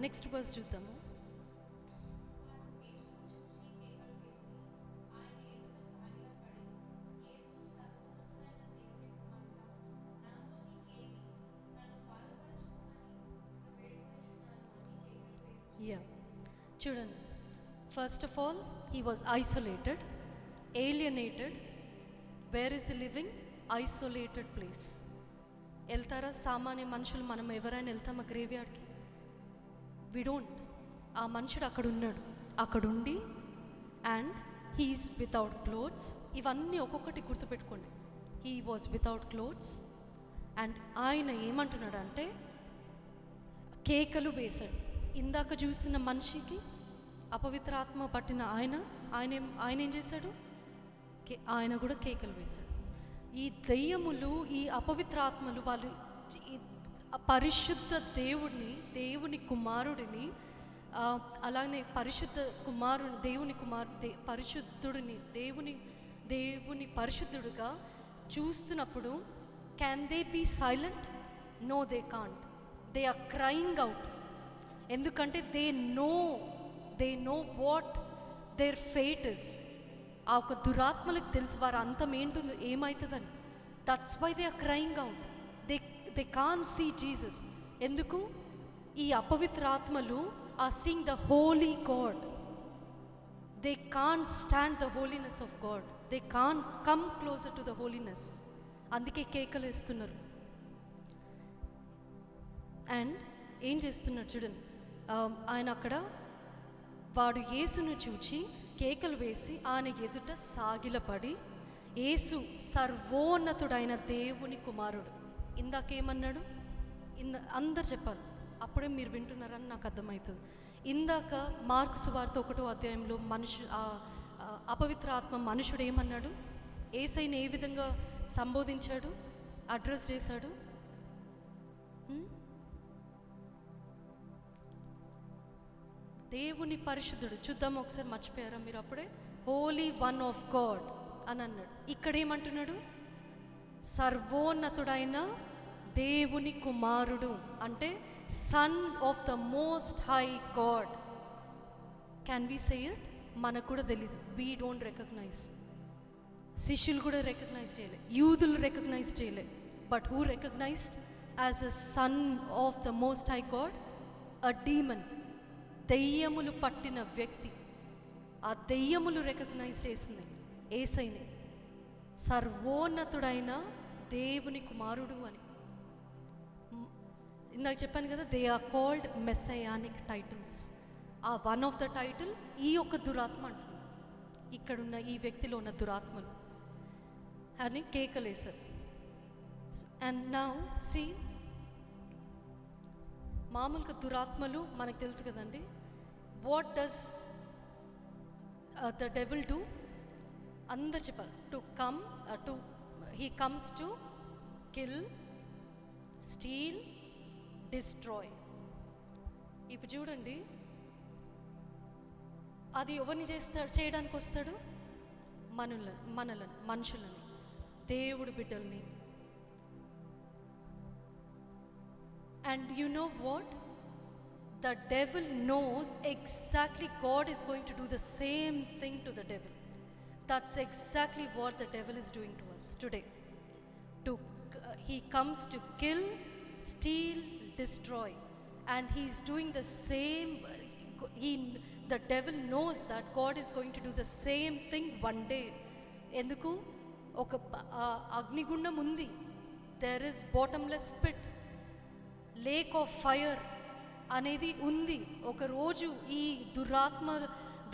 నెక్స్ట్ వర్స్ చూద్దాము. చూడండి, first of all he was isolated, alienated. Where is he living? Isolated place. వెళ్తారా సామాన్య మనుషులు? మనం ఎవరైనా వెళ్తామా గ్రేవ్యార్డ్కి? We don't. ఆ మనుషుడు అక్కడ ఉన్నాడు. అక్కడుండి అండ్ హీఈస్ వితౌట్ క్లోత్స్. ఇవన్నీ ఒక్కొక్కటి గుర్తుపెట్టుకోండి. He was without clothes. And ఆయన ఏమంటున్నాడు అంటే కేకలు వేశాడు. ఇందాక చూసిన మనిషికి అపవిత్రాత్మ పట్టిన ఆయన ఏం చేశాడు? ఆయన కూడా కేకలు వేశాడు. ఈ దెయ్యములు, ఈ అపవిత్రాత్మలు వాళ్ళు పరిశుద్ధ దేవుని కుమారుడిని, అలానే దేవుని పరిశుద్ధుడుగా చూస్తున్నప్పుడు can they be silent? No, they can't. They are crying out. ఎందుకంటే they know what their fate is. ఆ ఒక దురాత్మలకు తెలుసు వారు అంతం ఏంటుందో, ఏమవుతుందని. That's why they are crying out. They can see Jesus. ఎందుకు? ఈ అపవిత్రాత్మలు are seeing the holy God. They can stand the holiness of God. They can come closer to the holiness. అందుకే కేకలు వేస్తున్నారు. అండ్ ఏం చేస్తున్నారు చూడండి, ఆయన అక్కడ వాడు యేసును చూచి కేకలు వేసి ఆయన ఎదుట సాగిలపడి, యేసు సర్వోన్నతుడైన దేవుని కుమారుడు. ఇందాకేమన్నాడు? అందరు చెప్పాలి, అప్పుడే మీరు వింటున్నారని నాకు అర్థమవుతుంది. ఇందాక మార్కు సువార్త 1వ అధ్యాయంలో అపవిత్ర ఆత్మ మనుషుడు ఏమన్నాడు? యేసయ్యని ఏ విధంగా సంబోధించాడు, అడ్రస్ చేశాడు? దేవుని పరిశుద్ధుడు. చూద్దాం ఒకసారి, మర్చిపోయారా మీరు? అప్పుడే హోలీ వన్ ఆఫ్ గాడ్ అని అన్నాడు. ఇక్కడ ఏమంటున్నాడు? సర్వోన్నతుడైన దేవుని కుమారుడు, అంటే son of the most high God. Can we say it? మనకు కూడా తెలీదు, వీ డోంట్ రికగ్నైజ్. శిష్యులు కూడా రికగ్నైజ్ చేయలే, యూదులు రికగ్నైజ్ చేయలే. But who recognised as a son of the most high God? A demon. దెయ్యములు పట్టిన వ్యక్తి. ఆ దెయ్యములు రికగ్నైజ్ చేసింది యేసయ్యని సర్వోన్నతుడైన దేవుని కుమారుడు అని. ఇందాక చెప్పాను కదా, దే ఆర్ కాల్డ్ మెస్సయానిక్ టైటిల్స్. ఆ వన్ ఆఫ్ ద టైటిల్ ఈ యొక్క దురాత్మ అంటున్నాడు. ఇక్కడున్న ఈ వ్యక్తిలో ఉన్న దురాత్మలు అని కేకలేశారు. అండ్ నౌ సీ, మామూలుగా దురాత్మలు మనకు తెలుసు కదండి. What does the devil do? అందరు చెప్పాలి. He comes to kill, steel, destroy. ఇప్పుడు చూడండి, అది ఎవరిని చేయడానికి వస్తాడు? మనలని, మనుషులని, దేవుడి బిడ్డల్ని. And you know what? The devil knows exactly God is going to do the same thing to the devil. That's exactly what the devil is doing to us today. He comes to kill, steal, destroy. And he's doing the same. The devil knows that God is going to do the same thing one day. Enduku? Oka అగ్నిగుండం ఉంది. There is bottomless pit. Lake of fire అనేది ఉంది. ఒకరోజు ఈ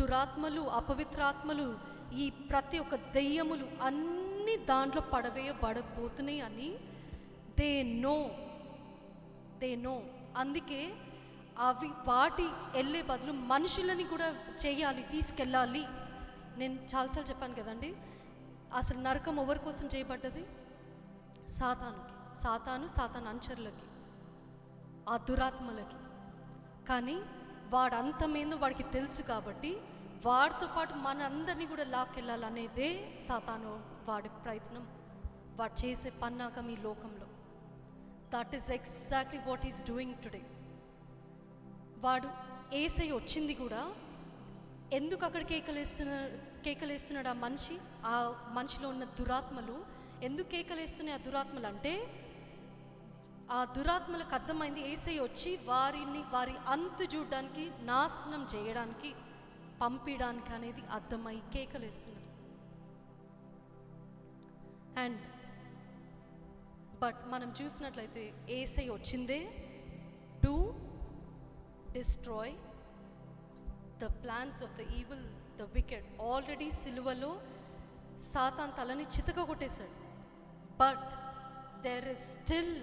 దురాత్మలు, అపవిత్రాత్మలు, ఈ ప్రతి ఒక్క దెయ్యములు అన్నీ దాంట్లో పడవేయబడబోతున్నాయి అని దే నో. అందుకే వాటి వెళ్ళే బదులు మనుషులని కూడా చేయాలి, తీసుకెళ్ళాలి. నేను చాలాసార్లు చెప్పాను కదండి, అసలు నరకం ఎవరి కోసం చేయబడ్డది? సాతాను అనుచరులకి, ఆ దురాత్మలకి. కానీ వాడు అంతమేందో వాడికి తెలుసు కాబట్టి వాడితో పాటు మన అందరినీ కూడా లాక్కెళ్ళాలనేదే సాతాను వాడి ప్రయత్నం, వాడు చేసే పన్నాగం ఈ లోకంలో. That is exactly what is doing today. వాడు యేసయ్య వచ్చింది కూడా ఎందుకు అక్కడ కేకలేస్తున్నాడు ఆ మనిషిలో ఉన్న దురాత్మలు ఎందుకు కేకలేస్తున్నాయి? ఆ దురాత్మలు అంటే, ఆ దురాత్మలకు అర్థమైంది యేసయ్య వచ్చి వారి అంతు చూడడానికి, నాశనం చేయడానికి, పంపించడానికి అనేది అర్థమై కేకలేస్తున్నారు. బట్ మనం చూసినట్లయితే యేసయ్య వచ్చిందే to destroy the plans of the evil, the wicked. Already సిలువలో సాతాన్ తలని చితక కొట్టేశాడు. బట్ దేర్ ఇస్ స్టిల్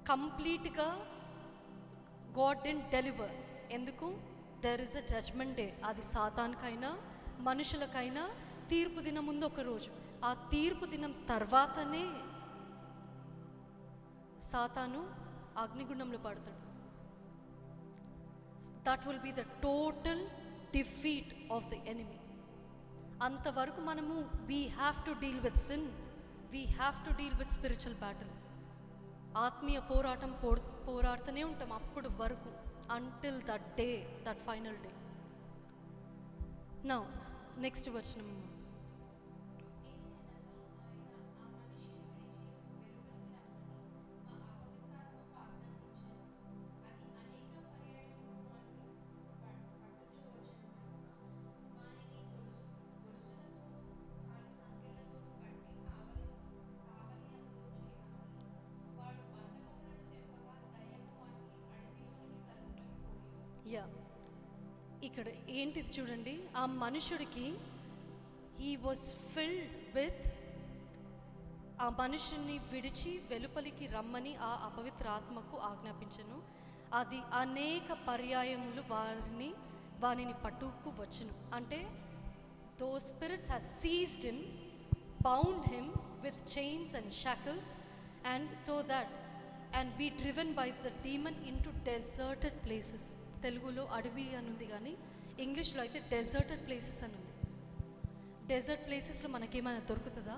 కంప్లీట్గా గాడ్ డిడ్ంట్ డెలివర్. ఎందుకు? There is a judgement day. అది సాతాన్కైనా మనుషులకైనా తీర్పు దినం ముందు ఒక రోజు. ఆ తీర్పు దినం తర్వాతనే సాతాను అగ్నిగుండంలో పడతాడు. That will be the total defeat of the enemy. అంతవరకు మనము we have to deal with sin, we have to deal with spiritual battle. ఆత్మీయ పోరాటం పోరాడుతూనే ఉంటాం అప్పుడు వరకు, until that day, that final day. Now next వచనం. ఇక్కడ ఏంటిది చూడండి, ఆ మనుషుడికి హీ వాజ్ ఫిల్డ్ విత్, ఆ మనుషుని విడిచి వెలుపలికి రమ్మని ఆ అపవిత్ర ఆత్మకు ఆజ్ఞాపించను. అది అనేక పర్యాయములు వారిని పట్టుకు వచ్చును. అంటే those spirits have seized him, bound him with chains and shackles, and so that and be driven by the demon into deserted places. తెలుగులో అడవి అని ఉంది కానీ ఇంగ్లీష్లో అయితే డెజర్టెడ్ ప్లేసెస్ అని ఉంది. డెజర్ట్ ప్లేసెస్లో మనకేమైనా దొరుకుతుందా?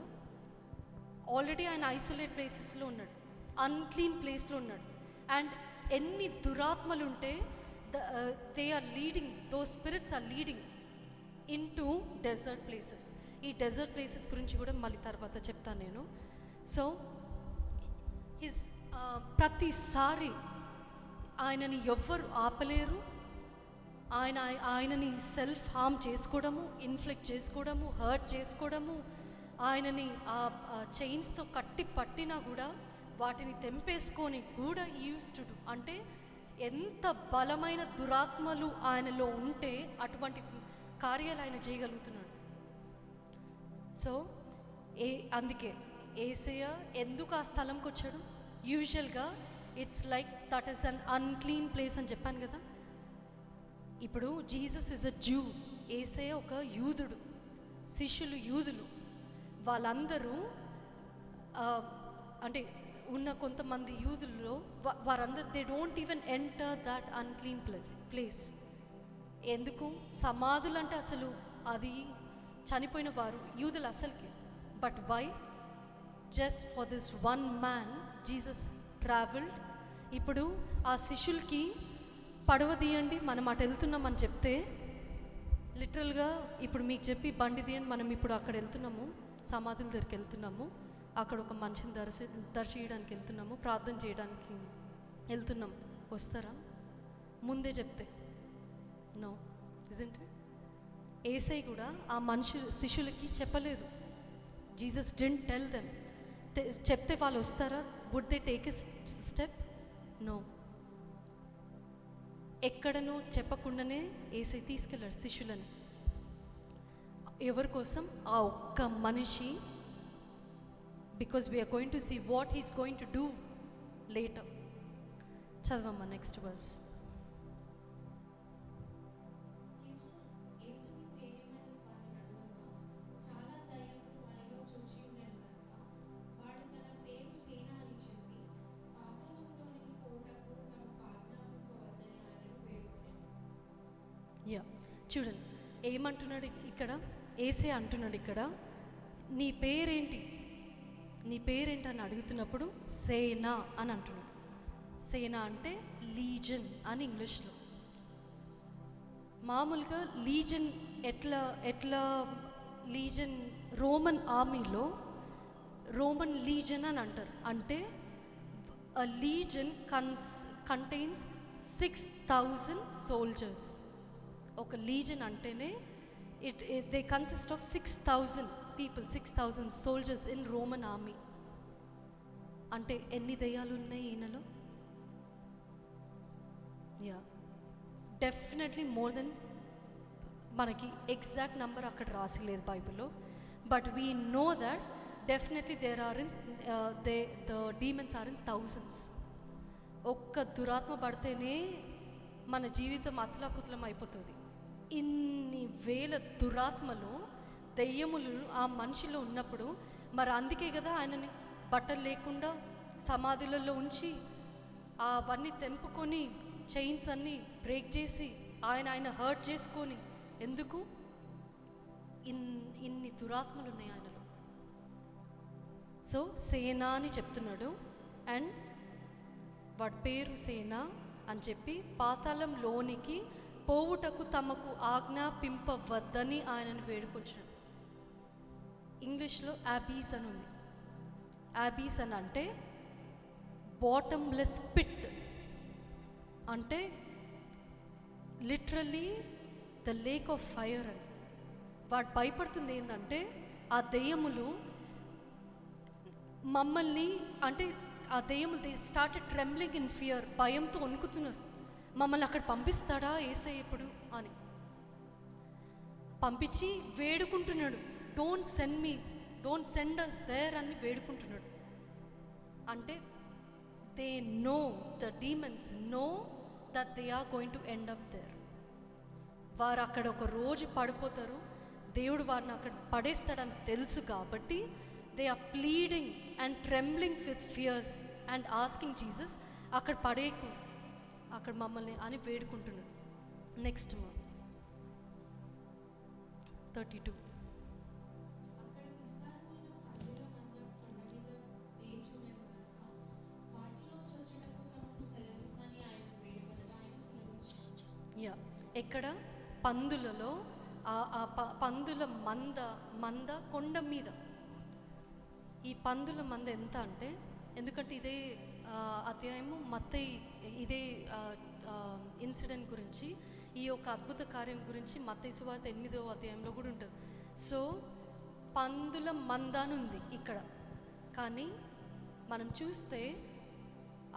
ఆల్రెడీ ఆయన ఐసోలేట్ ప్లేసెస్లో ఉన్నాడు, అన్క్లీన్ ప్లేస్లో ఉన్నాడు. అండ్ ఎన్ని దురాత్మలు ఉంటే they are leading, those spirits are leading into desert places. ఈ డెజర్ట్ ప్లేసెస్ గురించి కూడా మళ్ళీ తర్వాత చెప్తాను నేను. సో ప్రతిసారి ఆయనని ఎవ్వరు ఆపలేరు. ఆయనని సెల్ఫ్ హార్మ్ చేసుకోవడము, ఇన్ఫ్లిక్ట్ చేసుకోవడము, హర్ట్ చేసుకోవడము, ఆయనని ఆ చైన్స్తో కట్టి పట్టినా కూడా వాటిని తెంపేసుకొని కూడా యూస్ టు డూ. అంటే ఎంత బలమైన దురాత్మలు ఆయనలో ఉంటే అటువంటి కార్యాలు ఆయన చేయగలుగుతున్నాడు. సో అందుకే యేసయ్య ఎందుకు ఆ స్థలంకి వచ్చాడు? యూజువల్గా it's like that is an unclean place అని చెప్పాను కదా. ఇప్పుడు జీసస్ ఇస్ అ జ్యూ, యేసయ్య ఒక యూదుడు, శిష్యులు యూదులు, వాళ్ళందరూ అంటే ఉన్న కొంతమంది యూదుల్లో వారందరూ they don't even enter that unclean place. ఎందుకు? సమాధులు అంటే అసలు అది చనిపోయిన వారు యూదులు అసలుకి. But why? Just for this one man Jesus travelled. ఇప్పుడు ఆ శిష్యులకి పడవ తీయండి మనం అటు వెళ్తున్నామని చెప్తే లిటరల్గా ఇప్పుడు మీకు చెప్పి బండి తీయండి మనం ఇప్పుడు అక్కడ వెళ్తున్నాము, సమాధుల దగ్గరికి వెళ్తున్నాము, అక్కడ ఒక మనిషిని దర్శించడానికి వెళ్తున్నాము, ప్రార్థన చేయడానికి వెళ్తున్నాం, వస్తారా? ముందే చెప్తే నో, ఇజంట్ ఇట్? యేసయ్య కూడా ఆ శిష్యులకి చెప్పలేదు. Jesus didn't tell them. చెప్తే వాళ్ళు వస్తారా? Would they take a step? No. ఎక్కడనో చెప్పకుండానే యేసయ్య తీసుకెళ్ళాడు శిష్యులని. ఎవరి కోసం? ఆ ఒక్క మనిషి. Because we're going to see what he's going to do later. చదవమ్మా నెక్స్ట్ వర్స్. యా, చూడండి ఏమంటున్నాడు ఇక్కడ యేసయ్య అంటున్నాడు ఇక్కడ, నీ పేరేంటి, నీ పేరేంటి అని అడుగుతున్నప్పుడు సేనా అని అంటున్నాడు. సేనా అంటే లీజన్ అని ఇంగ్లీష్లో. మామూలుగా లీజన్ ఎట్లా లీజన్ రోమన్ ఆర్మీలో రోమన్ లీజన్ అని అంటారు. అంటే a legion contains 6,000 soldiers. ఒక లీజన్ అంటేనే they consist of 6,000 people, 6,000 soldiers in Roman army. అంటే ఎన్ని దయ్యాలు ఉన్నాయి ఈయనలో? యా, డెఫినెట్లీ మోర్ దెన్, మనకి ఎగ్జాక్ట్ నెంబర్ అక్కడ రాసిలేదు బైబిల్లో, but we know that definitely there are in the demons are in thousands. ఒక్క దురాత్మ పడితేనే మన జీవితం అతలాకుతలం అయిపోతుంది. ఇన్ని వేల దురాత్మలు, దెయ్యములు ఆ మనిషిలో ఉన్నప్పుడు, మరి అందుకే కదా ఆయనని బట్టలు లేకుండా సమాధులలో ఉంచి అవన్నీ తెంపుకొని చైన్స్ అన్నీ బ్రేక్ చేసి ఆయన హర్ట్ చేసుకొని, ఎందుకు? ఇన్ని దురాత్మలు ఉన్నాయి ఆయనలో. సో సేనా అని చెప్తున్నాడు. అండ్ వాడి పేరు సేనా అని చెప్పి పాతాళంలోనికి పోవుటకు తమకు ఆజ్ఞాపింపవద్దని ఆయనను వేడుకొచ్చాడు. ఇంగ్లీష్లో అబీస్ అని ఉంది. అబీస్ అని అంటే బాటమ్లెస్ పిట్, అంటే literally the lake of fire అని. వాడు భయపడుతుంది ఏంటంటే ఆ దెయ్యములు మమ్మల్ని, అంటే ఆ దెయ్యములు they started trembling in fear, భయంతో వణుకుతున్నారు, మమ్మల్ని అక్కడ పంపిస్తాడా యేసయ్య ఇప్పుడు అని. పంపించి వేడుకుంటున్నాడు, డోంట్ సెండ్ అస్ దేర్ అని వేడుకుంటున్నాడు. అంటే they know, the demons know that they are going to end up there. వారు అక్కడ ఒక రోజు పడిపోతారు, దేవుడు వారిని అక్కడ పడేస్తాడని తెలుసు కాబట్టి they are pleading and trembling with fears and asking Jesus, అక్కడ పడేకు, అక్కడ మమ్మల్ని అని వేడుకుంటున్నాడు. నెక్స్ట్ 32. ఎక్కడ పందులలో పందుల మంద కొండ మీద. ఈ పందుల మంద ఎంత అంటే, ఎందుకంటే ఇదే అధ్యాయము మత్తయి ఇదే ఇన్సిడెంట్ గురించి, ఈ యొక్క అద్భుత కార్యం గురించి మత్తయి సువార్త 8వ అధ్యాయంలో కూడా ఉంటుంది. సో పందుల మంద అని ఉంది ఇక్కడ, కానీ మనం చూస్తే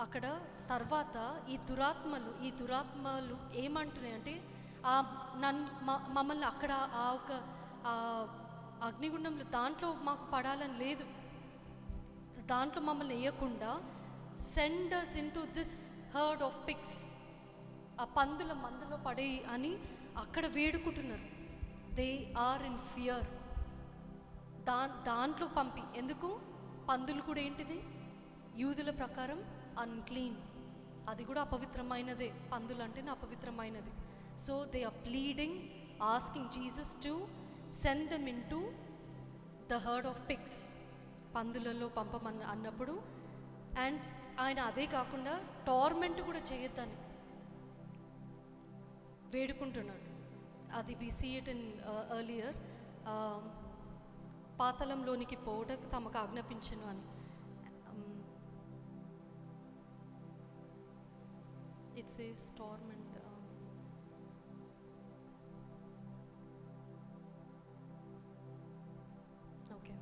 అక్కడ తర్వాత ఈ దురాత్మలు ఏమంటున్నాయంటే, మమ్మల్ని అక్కడ ఆ ఒక అగ్నిగుండంలో దాంట్లో మాకు పడాలని లేదు, దాంట్లో మమ్మల్ని వేయకుండా send us into this herd of pigs, ఆ పందుల మందలో పడే అని అక్కడ వేడుకుంటున్నారు. They are in fear. దాంట్లో పంపి, ఎందుకు? పందులు కూడా ఏంటిది? యూదుల ప్రకారం అన్క్లీన్, అది కూడా అపవిత్రమైనదే, పందులు అంటేనే అపవిత్రమైనది. So they are pleading, asking Jesus to send them into the herd of pigs, పందులలో పంపమని అన్నప్పుడు. అండ్ ఆయన అదే కాకుండా టార్మెంట్ కూడా చేయొద్దని వేడుకుంటున్నాడు. అది we see it in earlier, పాతాళంలోనికి పోవడానికి తమకు ఆజ్ఞాపించను అని. It says torment. Okay.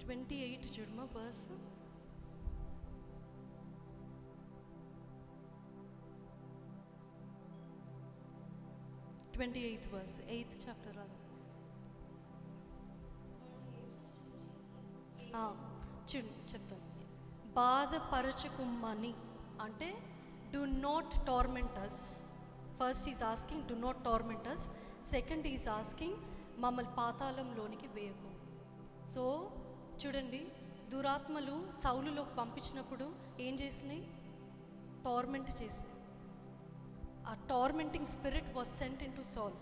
28 చూడమా verse. verse 8th chapter అది. చూడు చెప్తాను. బాధపరచుకుమ్మని అంటే do not torment us. First is asking do not torment us, second is asking మమ్మల్ని పాతాళంలోనికి వేయకు. సో చూడండి, దురాత్మలు సౌలులోకి పంపించినప్పుడు ఏం చేసినాయి? టార్మెంట్ చేసినాయి. ఆ tormenting spirit was sent into Saul.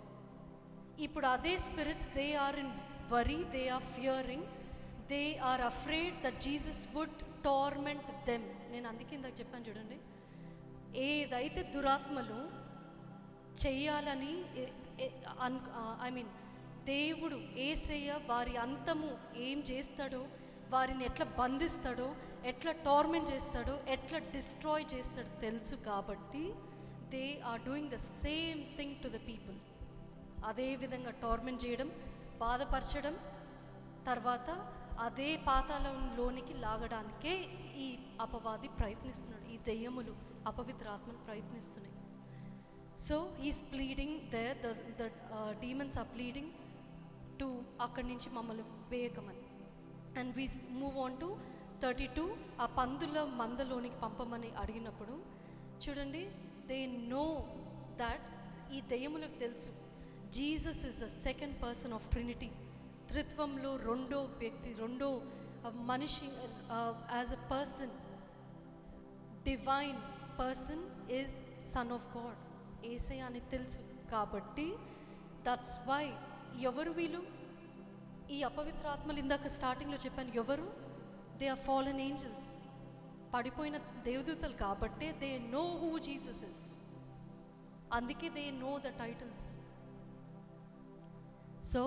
ఇప్పుడు అదే spirits they are in worry, they are fearing, they are afraid that Jesus would torment them. నేను అందుకే ఇందాక చెప్పాను చూడండి, ఏదైతే దురాత్మలు చెయ్యాలని దేవుడు యేసయ్య వారి అంతము ఏం చేస్తాడో, వారిని ఎట్లా బంధిస్తాడో, ఎట్లా టార్మెంట్ చేస్తాడో, ఎట్లా డిస్ట్రాయ్ చేస్తాడో తెలుసు కాబట్టి they are doing the same thing to the people. అదే విధంగా టార్మెంట్ చేయడం, బాధపరచడం, తర్వాత అదే పాతాళంలోనికి లాగడానికే ఈ అపవాది ప్రయత్నిస్తున్నాడు. ఈ దెయ్యములు, అపవిత్ర ఆత్మలు ప్రయత్నిస్తున్నాయి. So he's pleading there, the demons are pleading to అక్కడి నుంచి మమ్మల్ని వేయకమని. And we move on to 32. ఆ పందుల మందలోనికి పంపమని అడిగినప్పుడు చూడండి, దే నో దాట్, ఈ దెయ్యములకు తెలుసు Jesus is the second person of Trinity. త్రిత్వంలో రెండో వ్యక్తి, రెండో మనిషి, as a person, divine person is son of God, యేసయ్య అని తెలుసు కాబట్టి దట్స్ వై. ఎవరు వీళ్ళు? ఈ అపవిత్ర ఆత్మలు ఇందాక స్టార్టింగ్లో చెప్పాను ఎవరు? దే ఆర్ ఫాలెన్ ఏంజల్స్, పడిపోయిన దేవదూతలు కాబట్టి they know who Jesus is. అందుకే they know the titles. So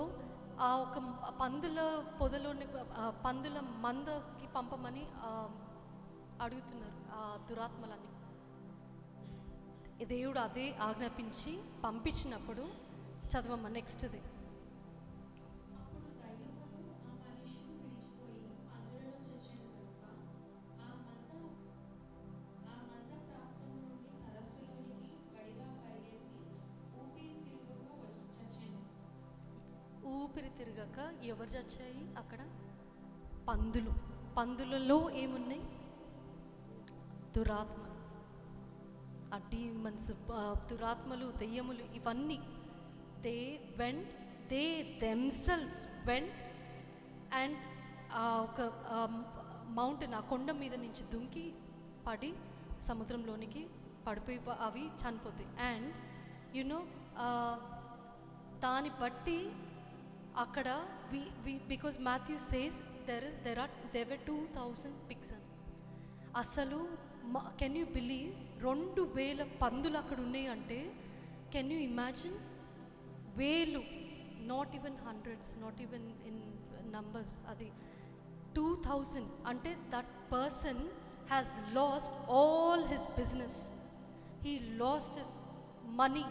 ఆ ఒక పందుల పొదలోని పందుల మందకి పంపమని అడుగుతున్నారు ఆ దురాత్మలని. దేవుడు అదే ఆజ్ఞాపించి పంపించినప్పుడు చదవమ్మ నెక్స్ట్ది. ఊపిరి తిరగక ఎవరు చచ్చాయి అక్కడ? పందులు. పందులలో ఏమున్నాయి? దురాత్మలు, ఆ డీమన్స్, దురాత్మలు, దెయ్యములు, ఇవన్నీ. They went, they themselves went and ఒక మౌంటైన్, ఆ కొండ మీద నుంచి దుంకి పడి సముద్రంలోనికి పడిపోయి అవి చనిపోతాయి. అండ్ యునో దాన్ని బట్టి అక్కడ because Matthew says there were 2000 pigs. అసలు కెన్ యూ బిలీవ్ 2000 పందులు అక్కడ ఉన్నాయి అంటే? Can you imagine? వేలు, not even hundreds, not even in numbers. అది 2000 అంటే that person has lost all his business, he lost his money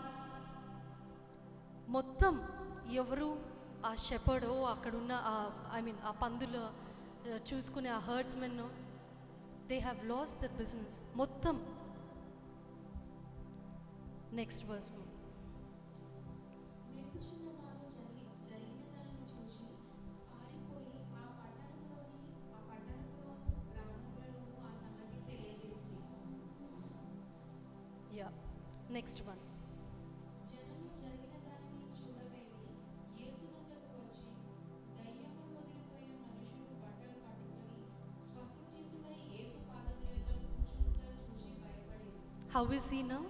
మొత్తం. ఎవరు? ఆ షెపర్డో, అక్కడున్న ఆ పందులు చూసుకునే ఆ herdsmen, they have lost their business మొత్తం. Next verse. Yeah, next one. How is he now?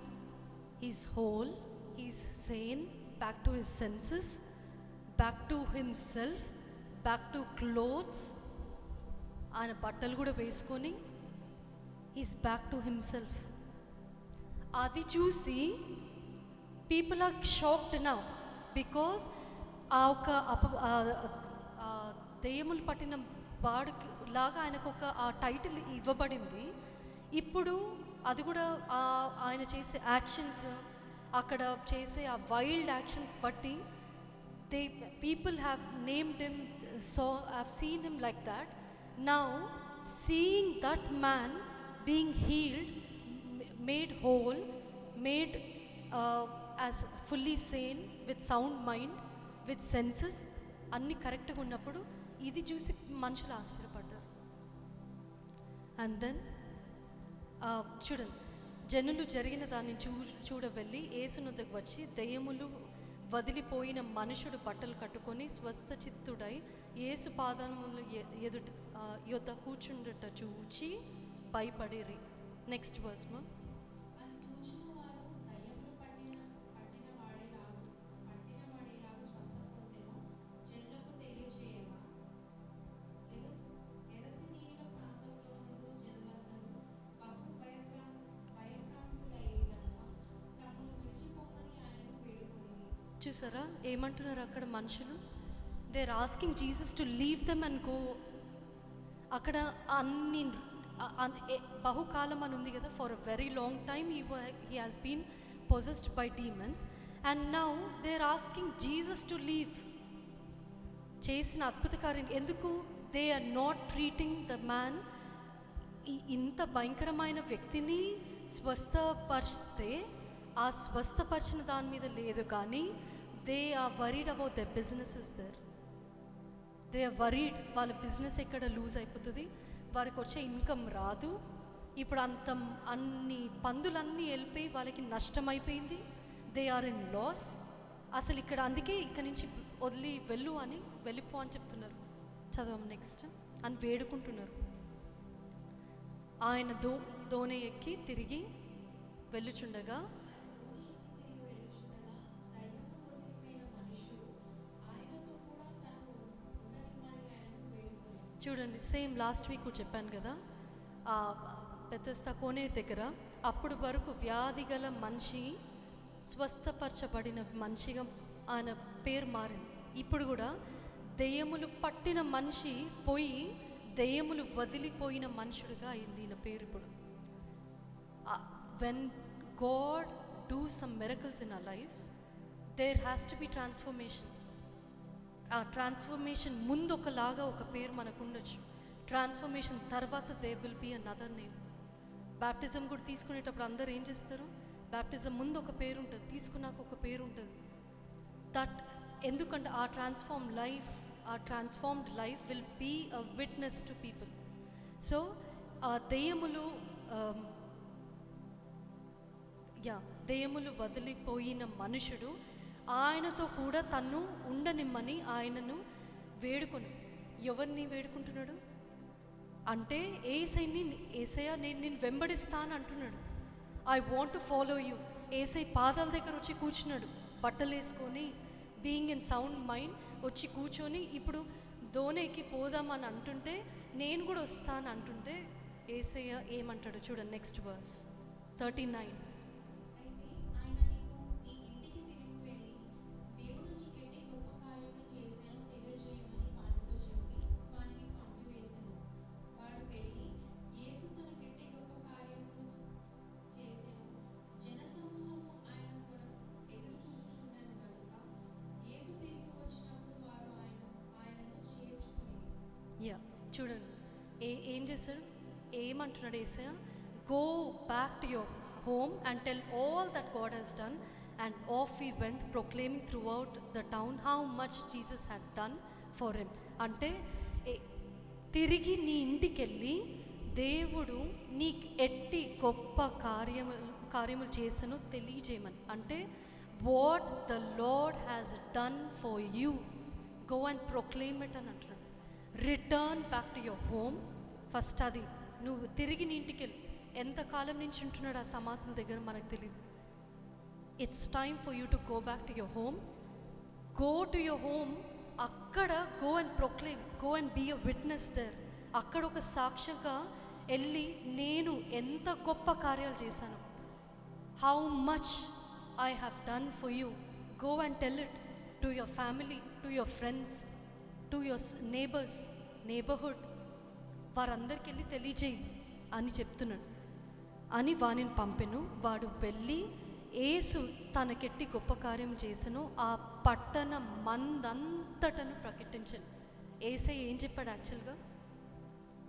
He's whole, he's sane, back to his senses, back to himself, back to clothes. ఆయన బట్టలు కూడా వేసుకొని he's back to himself. అది చూసి people are shocked now because ఆ ఒక దెయ్యములు పట్టిన వాడికి లాగా ఆయనకు ఒక ఆ టైటిల్ ఇవ్వబడింది. ఇప్పుడు అది కూడా ఆయన చేసే యాక్షన్స్, అక్కడ చేసే ఆ వైల్డ్ యాక్షన్స్ బట్టి people have named him, so have seen him like that. Now seeing that man being healed, made whole, made as fully sane, with sound mind, with senses, అన్నీ కరెక్ట్గా ఉన్నప్పుడు ఇది చూసి మనుషులు ఆశ్చర్యపడ్డారు. అండ్ దెన్ చూడండి, జనులు జరిగిన దాన్ని చూడవెళ్ళి యేసునొద్దకు వచ్చి దెయ్యములు వదిలిపోయిన మనుషుడు బట్టలు కట్టుకొని స్వస్థ చిత్తుడై యేసు పాదముల యొద్ద కూర్చుండట చూచి భయపడిరి. నెక్స్ట్ వర్స్ మా. చూసారా ఏమంటున్నారు అక్కడ మనుషులు? They are asking Jesus to leave them and go. అక్కడ అన్ని బహుకాలం అని ఉంది కదా, for a very long time he has been possessed by demons, and now they are asking Jesus to leave. చేసిన అద్భుత కార్యం ఎందుకు? They are not treating the man. ఇంత భయంకరమైన వ్యక్తిని స్వస్థపరిస్తే ఆ స్వస్థపరిచిన దాని మీద లేదు, కానీ they are worried about the businesses there. They are worried వాళ్ళ బిజినెస్ ఎక్కడ లూజ్ అయిపోతుంది, వారికి వచ్చే ఇన్కమ్ రాదు. ఇప్పుడు అన్ని పందులన్నీ వెళ్ళిపోయి వాళ్ళకి నష్టం అయిపోయింది. They are in loss. అసలు ఇక్కడ అందుకే ఇక్కడ నుంచి వదిలి వెళ్ళు అని, వెళ్ళిపో అని చెప్తున్నారు. చదవం నెక్స్ట్ అని వేడుకుంటున్నారు. ఆయన దోణి ఎక్కి తిరిగి వెళ్ళుచుండగా చూడండి, సేమ్ లాస్ట్ వీక్ చెప్పాను కదా, ఆ బెతెస్దా కోనేరు దగ్గర అప్పుడు వరకు వ్యాధి గల మనిషి స్వస్థపరచబడిన మనిషిగా ఆయన పేరు మారింది. ఇప్పుడు కూడా దెయ్యములు పట్టిన మనిషి పోయి దెయ్యములు వదిలిపోయిన మనుషుడిగా అయింది ఈయన పేరు. ఇప్పుడు when God do some miracles in our lives, there has to be transformation. ఆ ట్రాన్స్ఫర్మేషన్ ముందు ఒకలాగా ఒక పేరు మనకు ఉండొచ్చు, ట్రాన్స్ఫర్మేషన్ తర్వాత they will be another name. Baptism కూడా తీసుకునేటప్పుడు అందరూ ఏం చేస్తారు? బ్యాప్టిజం ముందు ఒక పేరు ఉంటుంది, తీసుకున్నాక ఒక పేరు ఉంటుంది. దట్ ఎందుకంటే ఆ transformed life will be a witness to people. So దెయ్యములు దెయ్యములు వదిలిపోయిన మనుషుడు ఆయనతో కూడా తన్ను ఉండనిమ్మని ఆయనను ఎవరిని వేడుకుంటున్నాడు అంటే ఏసయ్య నేను నిన్ను వెంబడిస్తాను అంటున్నాడు. I want to follow you. ఏసై పాదాల దగ్గర వచ్చి కూర్చున్నాడు, బట్టలు వేసుకొని, బీయింగ్ ఇన్ సౌండ్ మైండ్ వచ్చి కూర్చొని ఇప్పుడు దోణికి పోదామని అంటుంటే, నేను కూడా వస్తాను అంటుంటే ఏసయ్య ఏమంటాడు చూడండి, నెక్స్ట్ వర్స్ 39. చూడండి ఏం చేశాడు, ఏమంటున్నాడు ఏసయ్య, go back to your home and tell all that God he's done. And off he went proclaiming throughout the town how much Jesus had done for him. అంటే తిరిగి నీ ఇంటికి వెళ్ళి దేవుడు నీకు ఎట్టి గొప్ప కార్యములు చేసను తెలియజేయమని. అంటే what the Lord has done for you, go and proclaim it అని అంటున్నాడు. Return back to your home. First అది నువ్వు తిరిగి నీ ఇంటికి వెళ్ళి. ఎంతకాలం నుంచి ఉంటున్నాడు ఆ సమాధుల దగ్గర మనకు తెలియదు. It's time for you to go back to your home. Go to your home. అక్కడ go and proclaim, go and be a witness there. అక్కడ ఒక సాక్ష్యంగా వెళ్ళి నేను ఎంత గొప్ప కార్యాలు చేశాను, how much I have done for you. Go and tell it to your family, to your friends, to your neighbourhood. వారందరికి వెళ్ళి తెలియజేయి అని చెప్తున్నాడు అని వానిని పంపెను. వాడు వెళ్ళి యేసు తనకెట్టి గొప్ప కార్యం చేసను ఆ పట్టణ మందంతటను ప్రకటించాను. యేసే ఏం చెప్పాడు యాక్చువల్గా,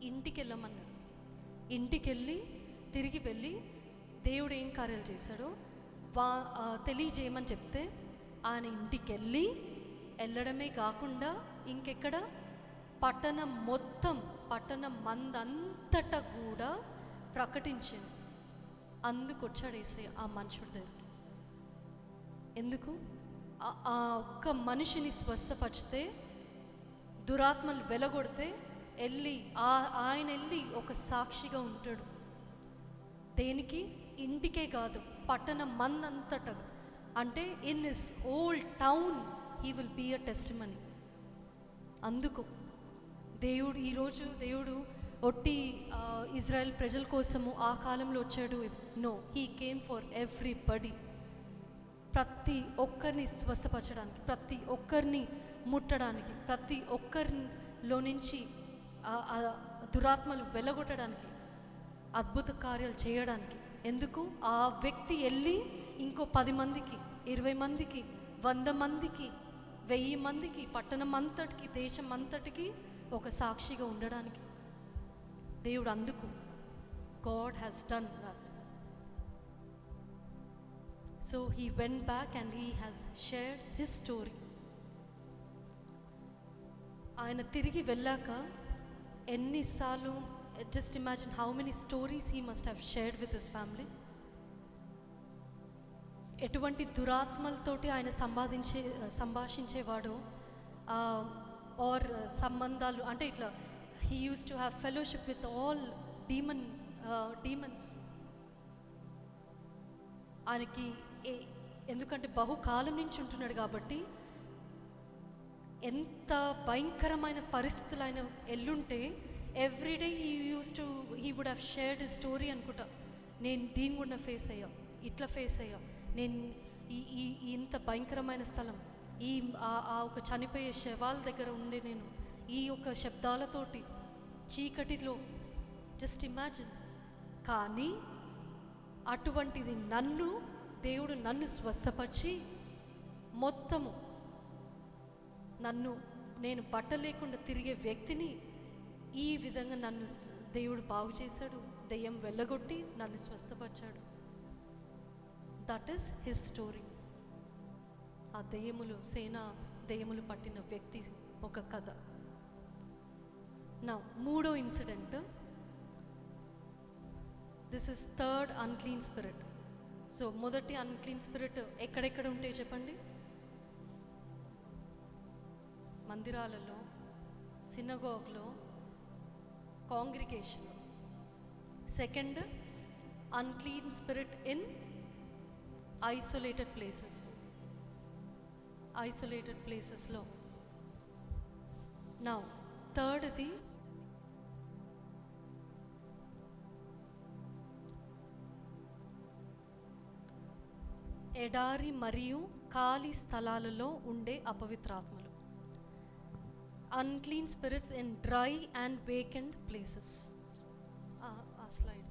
ఇంటికి వెళ్ళమన్నాడు. ఇంటికి వెళ్ళి తిరిగి వెళ్ళి దేవుడు ఏం కార్యాలు చేశాడో తెలియజేయమని చెప్తే ఆయన ఇంటికి వెళ్ళడమే కాకుండా ఇంకెక్కడ పట్టణం మందంతటా కూడా ప్రకటించాను. అందుకు వచ్చాడు యేసయ్య ఆ మనుషుడి దగ్గరికి. ఎందుకు? ఆ ఒక్క మనిషిని స్వస్థపరిచితే, దురాత్మలు వెలగొడితే ఆయన వెళ్ళి ఒక సాక్షిగా ఉంటాడు. దేనికి? ఇంటికే కాదు, పట్టణం మందంతటా. అంటే in his old town he will be a testimony. అందుకు ఈరోజు దేవుడు ఒట్టి ఇజ్రాయెల్ ప్రజల కోసము ఆ కాలంలో వచ్చాడు. No, he came for everybody. ప్రతి ఒక్కరిని స్వస్థపరచడానికి, ప్రతి ఒక్కరిని ముట్టడానికి, ప్రతి ఒక్కరిలో నుంచి దురాత్మలు వెలగొట్టడానికి, అద్భుత కార్యాలు చేయడానికి. ఎందుకు? ఆ వ్యక్తి వెళ్ళి ఇంకో 10 మందికి, 20 మందికి, 100 మందికి, 1000 మందికి, పట్టణం అంతటికి, దేశం అంతటికి ఒక సాక్షిగా ఉండడానికి. దేవుడు అందుకు God has done that. So he went back and he has shared his story. ఆయన తిరిగి వెళ్ళాక ఎన్నిసార్లు, just imagine how many stories he must have shared with his family. ఎటువంటి దురాత్మలతోటి ఆయన సంభాషించేవాడో, ఆర్ సంబంధాలు అంటే ఇట్లా he used to have fellowship with all demons. ఆయనకి ఎందుకంటే బహుకాలం నుంచి ఉంటున్నాడు కాబట్టి, ఎంత భయంకరమైన పరిస్థితులు ఆయన ఎల్లుంటే everyday he would have shared his story అనుకుంటా. నేను దీన్ని కూడా ఫేస్ అయ్యా, ఇట్లా ఫేస్ అయ్యా, నేను ఈ ఇంత భయంకరమైన స్థలం, ఆ ఒక చనిపోయే శవాల దగ్గర ఉండే నేను ఈ యొక్క శబ్దాలతోటి చీకటిలో, జస్ట్ ఇమాజిన్. కానీ అటువంటిది దేవుడు నన్ను స్వస్థపరిచి మొత్తము నేను బట్ట లేకుండా తిరిగే వ్యక్తిని ఈ విధంగా దేవుడు బాగు చేశాడు. దెయ్యం వెళ్ళగొట్టి నన్ను స్వస్థపరిచాడు. That is his story. ఆ దెయ్యములు దెయ్యములు పట్టిన వ్యక్తి ఒక కథ. నా మూడో incident, this is third unclean spirit. So మొదటి అన్క్లీన్ స్పిరిట్ ఎక్కడెక్కడ ఉంటాయి చెప్పండి? మందిరాలలో, సినగోగ్లో, congregation. Second, unclean spirit in isolated ప్లేసెస్లో. నా థర్డ్ది ఎడారి మరియు ఖాళీ స్థలాలలో ఉండే అపవిత్రాత్మలు. Unclean spirits in dry and vacant places. ఆ స్లైడ్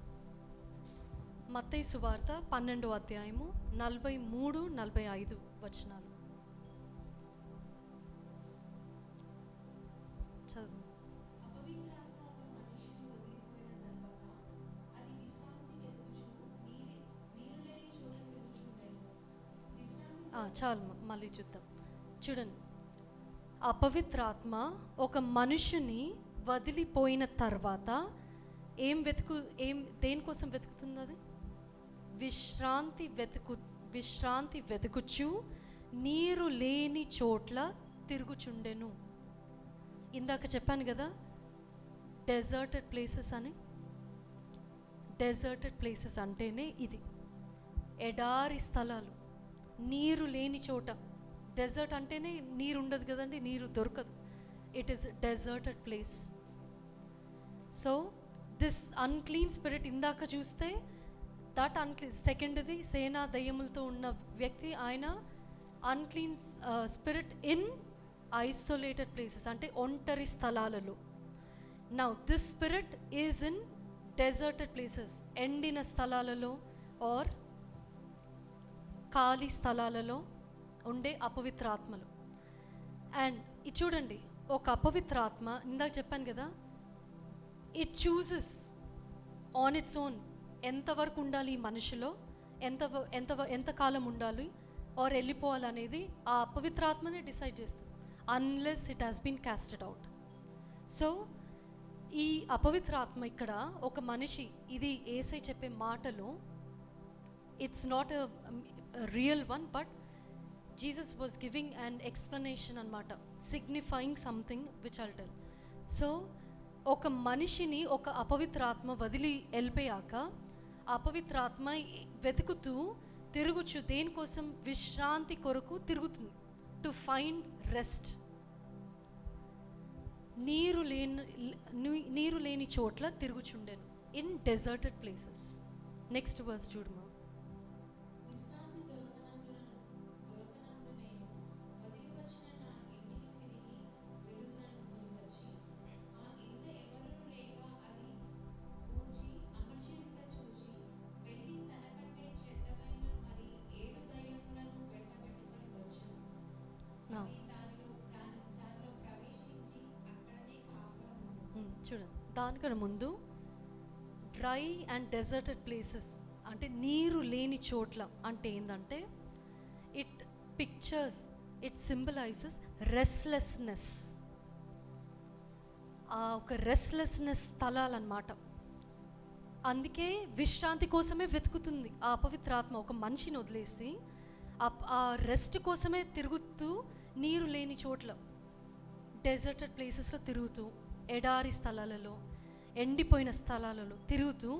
మత్తయి సువార్త 12వ అధ్యాయము 43-45 వచనాలు చదువు. చాలు, మళ్ళీ చూద్దాం. చూడండి, అపవిత్రాత్మ ఒక మనుషుని వదిలిపోయిన తర్వాత దేనికోసం వెతుకుతుంది? అది విశ్రాంతి వెతుకుచు నీరు లేని చోట్ల తిరుగుచుండెను. ఇందాక చెప్పాను కదా, డెజర్టెడ్ ప్లేసెస్ అని. డెజర్టెడ్ ప్లేసెస్ అంటేనే ఇది, ఎడారి స్థలాలు, నీరు లేని చోట. డెజర్ట్ అంటేనే నీరు ఉండదు కదండి, నీరు దొరకదు. It is deserted place. So this unclean spirit ఇందాక చూస్తే దట్ అన్క్లీన్. సెకండ్ది సేనా దయ్యములతో ఉన్న వ్యక్తి, ఆయన unclean spirit in isolated places అంటే ఒంటరి స్థలాలలో. Now this spirit is in deserted places, ఎండిన స్థలాలలో ఆర్ ఖాళీ స్థలాలలో ఉండే అపవిత్రాత్మలు. అండ్ ఇది చూడండి, ఒక అపవిత్రాత్మ ఇందాక చెప్పాను కదా, it chooses on its own ఎంతవరకు ఉండాలి ఈ మనిషిలో, ఎంత కాలం ఉండాలి ఆర్ వెళ్ళిపోవాలనేది ఆ అపవిత్రాత్మనే డిసైడ్ చేస్తుంది, unless it has been casted out. So ఈ అపవిత్రాత్మ ఇక్కడ ఒక మనిషి, ఇది యేసయ్య చెప్పే మాటలు, it's not a real one, but Jesus was giving an explanation అన్నమాట, signifying something which I'll tell. So ఒక మనిషిని ఒక అపవిత్రాత్మ వదిలి వెళ్ళిపోయాక అపవిత్రాత్మ వెతుకుతూ తిరుగుచు దేనికోసం? విశ్రాంతి కొరకు తిరుగుతుంది, టు ఫైండ్ రెస్ట్. నీరు లేని చోట్ల తిరుగుచుండెను, in deserted places. Next verse చూడమా. చూడండి, దానికన్నా ముందు డ్రై అండ్ డెజర్టెడ్ ప్లేసెస్ అంటే నీరు లేని చోట్ల అంటే ఏంటంటే, ఇట్ సింబలైజెస్ రెస్ట్లెస్నెస్. ఆ ఒక రెస్ట్లెస్నెస్ స్థలాలన్నమాట. అందుకే విశ్రాంతి కోసమే వెతుకుతుంది ఆ అపవిత్రాత్మ. ఒక మనిషిని వదిలేసి ఆ రెస్ట్ కోసమే తిరుగుతూ, నీరు లేని చోట్ల డెజర్టెడ్ ప్లేసెస్లో తిరుగుతూ, ఎడారి స్థలాలలో, ఎండిపోయిన స్థలాలలో తిరుగుతూ,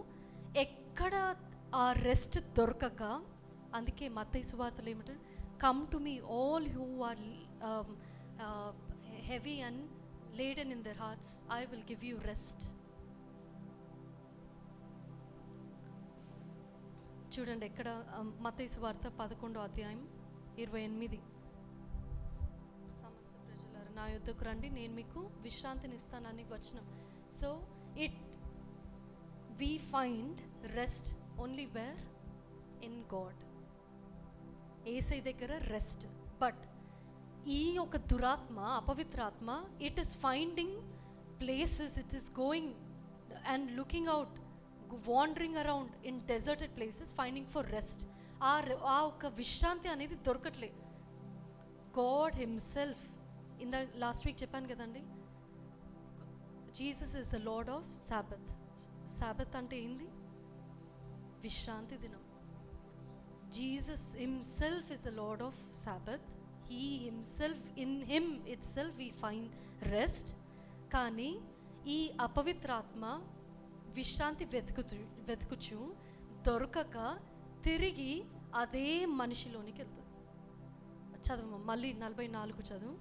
ఎక్కడ ఆ రెస్ట్ దొరకక, అందుకే మత్తయి సువార్తలో ఏమంటారు, come to me all who are heavy and laden in their hearts, I will give you rest. చూడండి ఎక్కడ, మత్తయి సువార్త 11వ అధ్యాయం 28. సమస్త ప్రజలారా నా యొద్దకు రండి, నేను మీకు విశ్రాంతిని ఇస్తానని వచనం. So we find rest only where? In God. యేసయ్య దగ్గర రెస్ట్. బట్ ఈ ఒక దురాత్మ, అపవిత్రాత్మ, it is finding places, it is going and looking out, wandering around in deserted places, finding for rest. ఆ ఒక విశ్రాంతి అనేది దొరకట్లే. God himself in the last week చెప్పాను కదండి, Jesus is the Lord of Sabbath. Sabbath అంటే ఏంది? విశ్రాంతి దినం. Jesus himself is the Lord of Sabbath. He himself, in him it self we find rest. కానీ ఈ అపవిత్రాత్మ విశ్రాంతి వెతుకుచు దొరకక తిరిగి అదే మనిషిలోనికి వెళ్తుంది. చదువు మళ్ళీ 44 చదువు.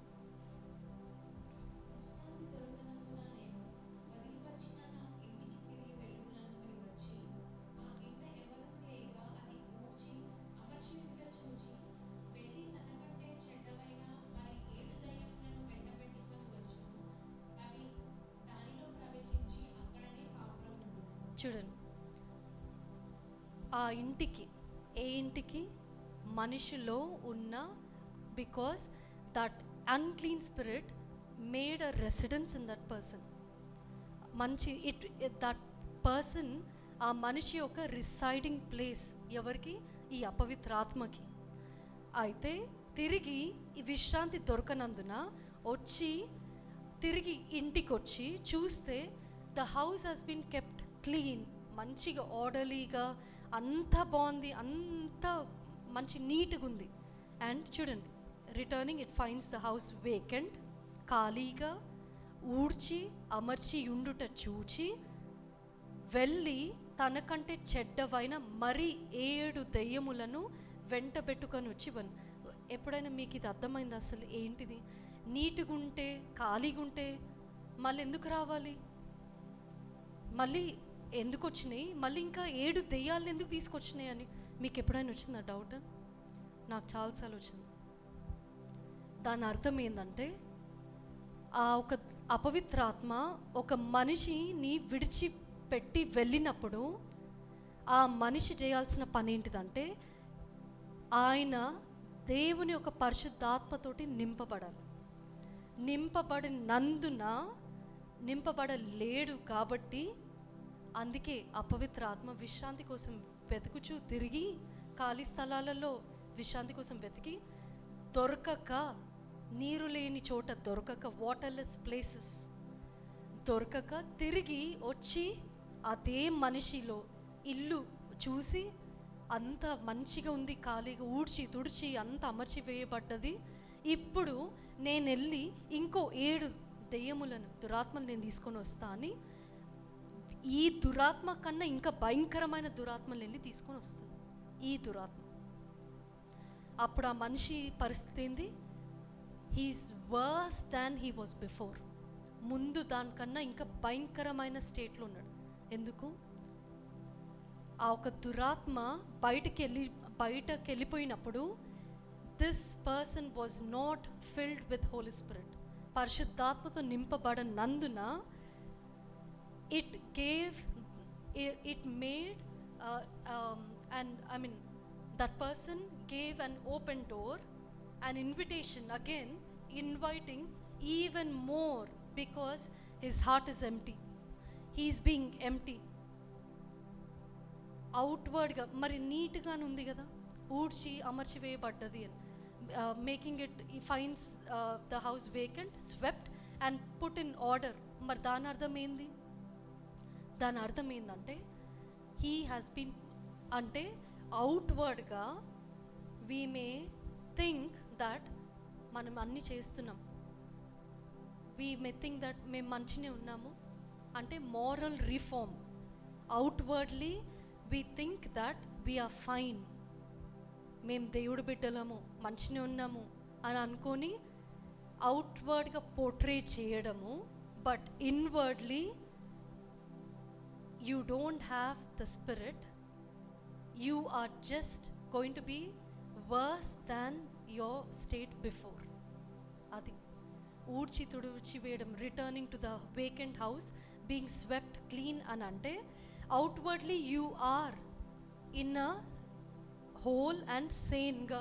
చూడండి, ఆ ఇంటికి, ఏ ఇంటికి? మనిషిలో ఉన్న, because that unclean spirit made a residence in that person. That person, ఆ మనిషి యొక్క రిసైడింగ్ ప్లేస్ ఎవరికి? ఈ అపవిత్రాత్మకి. అయితే తిరిగి ఈ విశ్రాంతి దొరకనందున తిరిగి ఇంటికి వచ్చి చూస్తే the house has been kept clean, మంచిగా ఆర్డర్లీగా, అంత బాగుంది, అంత మంచి నీట్గా ఉంది. అండ్ చూడండి, returning it finds the house vacant, ఖాళీగా, ఊడ్చి అమర్చి ఉండుట చూచి వెళ్ళి తనకంటే చెడ్డవైన మరి 7 దెయ్యములను వెంట పెట్టుకొని వచ్చి ఎప్పుడైనా మీకు ఇది అర్థమైంది? అసలు ఏంటిది? నీట్గా ఉంటే, ఖాళీగా ఉంటే మళ్ళీ ఎందుకు రావాలి? మళ్ళీ ఎందుకు వచ్చినాయి? మళ్ళీ ఇంకా 7 దెయ్యాలను ఎందుకు తీసుకొచ్చినాయి అని మీకు ఎప్పుడైనా వచ్చిందా డౌట్? నాకు చాలాసార్లు వచ్చింది. దాని అర్థం ఏంటంటే, ఆ ఒక అపవిత్రాత్మ ఒక మనిషిని విడిచిపెట్టి వెళ్ళినప్పుడు ఆ మనిషి చేయాల్సిన పని ఏంటిదంటే, ఆయన దేవుని ఒక పరిశుద్ధాత్మతోటి నింపబడాలి. నింపబడలేడు కాబట్టి అందుకే అపవిత్రాత్మ విశ్రాంతి కోసం వెతుకుచూ తిరిగి ఖాళీ స్థలాలలో విశ్రాంతి కోసం వెతికి దొరకక, నీరు లేని చోట దొరకక, వాటర్లెస్ ప్లేసెస్ దొరకక తిరిగి వచ్చి అదే మనిషిలో ఇల్లు చూసి అంత మంచిగా ఉంది, ఖాళీగా ఊడ్చి తుడిచి అంత అమర్చి వేయబడ్డది. ఇప్పుడు నేను వెళ్ళి ఇంకో 7 దెయ్యములను, దురాత్మను నేను తీసుకొని వస్తా అని ఈ దురాత్మ కన్నా ఇంకా భయంకరమైన దురాత్మలు వెళ్ళి తీసుకొని వస్తుంది ఈ దురాత్మ. అప్పుడు ఆ మనిషి పరిస్థితి ఏంది? He is worse than he was before. ముందు దానికన్నా ఇంకా భయంకరమైన స్టేట్లో ఉన్నాడు. ఎందుకు? ఆ ఒక దురాత్మ బయటకు వెళ్ళిపోయినప్పుడు this person was not filled with Holi Spirit. పరిశుద్ధాత్మతో నింపబడనందున it made and I mean that person gave an open door, an invitation again, inviting even more, because his heart is empty. He is being empty. Outward ga mari neat ga undi kada, ఊడ్చి అమర్చి వేయబడ్డది అని, making it, he finds the house vacant, swept and put in order. మరి దాని అర్థం ఏంది? దాని అర్థం ఏంటంటే, హీ హ్యాస్ బీన్, అంటే అవుట్వర్డ్గా వీ మే థింక్ దట్ మనం అన్నీ చేస్తున్నాం, వీ మే థింక్ దట్ మేము మంచినే ఉన్నాము అంటే moral reform. Outwardly we think that we are fine, మేము దేవుడు బిడ్డలము, మంచినే ఉన్నాము అని అనుకొని అవుట్వర్డ్గా పోర్ట్రే చేయడము. But inwardly you don't have the spirit, you are just going to be worse than your state before. Adi ఊడ్చి తుడిచి వేయడం, returning to the vacant house, being swept clean అని అంటే outwardly you are in a whole and సేన్గా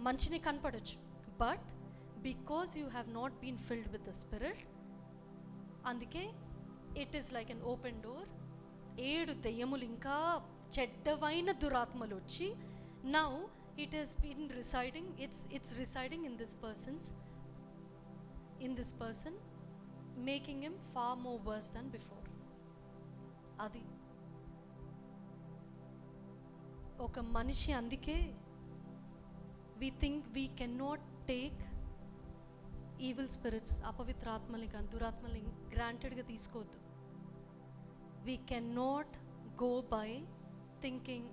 మంచిని కనపడచ్చు. But because you have not been filled with the spirit, అందుకే it is like an open door. 7 దెయ్యములు ఇంకా చెడ్డవైన దురాత్మలు వచ్చి now it has been residing, it's residing in this person, making him far more worse than before. అది ఒక మనిషి, అందుకే we think we cannot take evil spirits, అపవిత్ర ఆత్మల్ని కానీ దురాత్మల్ని గ్రాంటెడ్గా తీసుకోవద్దు. We cannot go by thinking,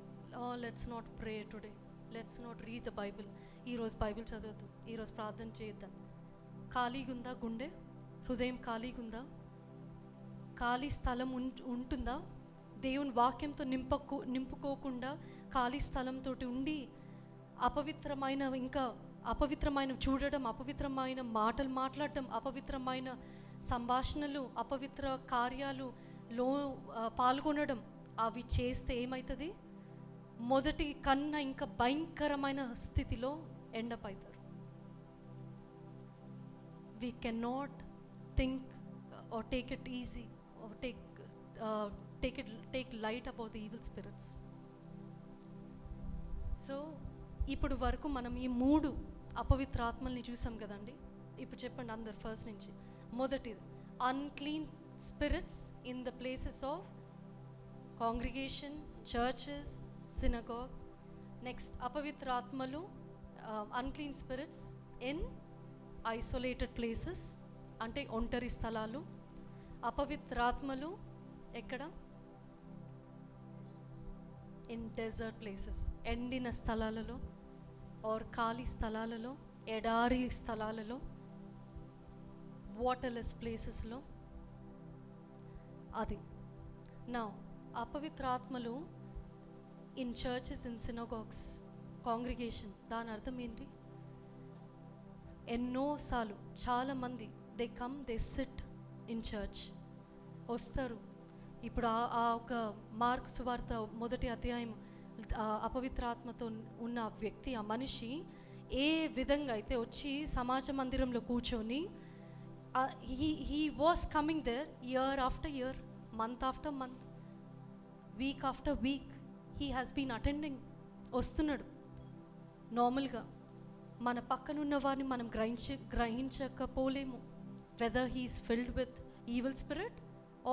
oh, let's not pray today, let's not read the Bible, ఈరోజు Bible చదవద్దు, ఈరోజు ప్రార్థన చేయొద్దని. ఖాళీగా ఉందా గుండె, హృదయం ఖాళీగా ఉందా, ఖాళీ స్థలం ఉంటుందా, దేవుని వాక్యంతో నింపుకోకుండా ఖాళీ స్థలంతో ఉండి అపవిత్రమైన చూడడం, అపవిత్రమైన మాటలు మాట్లాడడం, అపవిత్రమైన సంభాషణలు, అపవిత్ర కార్యాలులో పాల్గొనడం, అవి చేస్తే ఏమవుతుంది? మొదటి కన్నా ఇంకా భయంకరమైన స్థితిలో ఎండప్ అవుతారు. We cannot think or take it easy or take light about the evil spirits. So ఇప్పుడు వరకు మనం ఈ 3 అపవిత్ర ఆత్మల్ని చూసాం కదండి. ఇప్పుడు చెప్పండి అందరు ఫస్ట్ నుంచి. మొదటిది unclean spirits in the places of congregation, churches, synagogue. Next అపవిత్ర ఆత్మలు, unclean spirits in isolated places, అంటే ఒంటరి స్థలాలు. అపవిత్రాత్మలు ఎక్కడ? ఇన్ డెజర్ట్ ప్లేసెస్, ఎండిన స్థలాలలో, ఆర్ ఖాళీ స్థలాలలో, ఎడారి స్థలాలలో, వాటర్లెస్ ప్లేసెస్లో. అది నా అపవిత్రాత్మలు in churches, in synagogues, congregation. దాని అర్థం ఏంటి? ఎన్నోసార్లు చాలామంది they come, they SIT in church, వస్తారు. ఇప్పుడు ఆ ఒక మార్కు సువార్త 1వ అధ్యాయం, అపవిత్రాత్మతో ఉన్న వ్యక్తి, ఆ మనిషి ఏ విధంగా అయితే వచ్చి సమాజ మందిరంలో కూర్చొని, he was coming there year after year, month after month, week after week, he has been attending, వస్తున్నాడు. నార్మల్గా మన పక్కనున్న వారిని మనం గ్రహించకపోలేము. Whether he's filled with evil spirit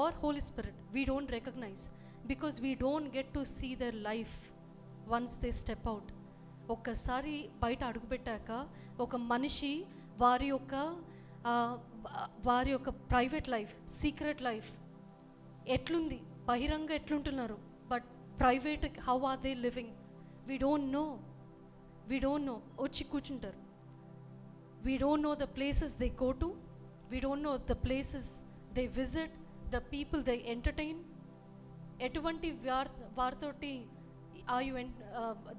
or holy spirit, we don't recognise, because we don't get to see their life once they step out. ఒక్కసారి బయట అడుగుపెట్టాక ఒక మనిషి వారి యొక్క ప్రైవేట్ లైఫ్, సీక్రెట్ లైఫ్ ఎట్లుంది, బహిరంగ ఎట్లుంటున్నారు, but private how are they living, we don't know. వచ్చి కూర్చుంటారు. We don't know the places they go to, we don't know the places they visit, the people they entertain. ఎటువంటి వారితోటి are you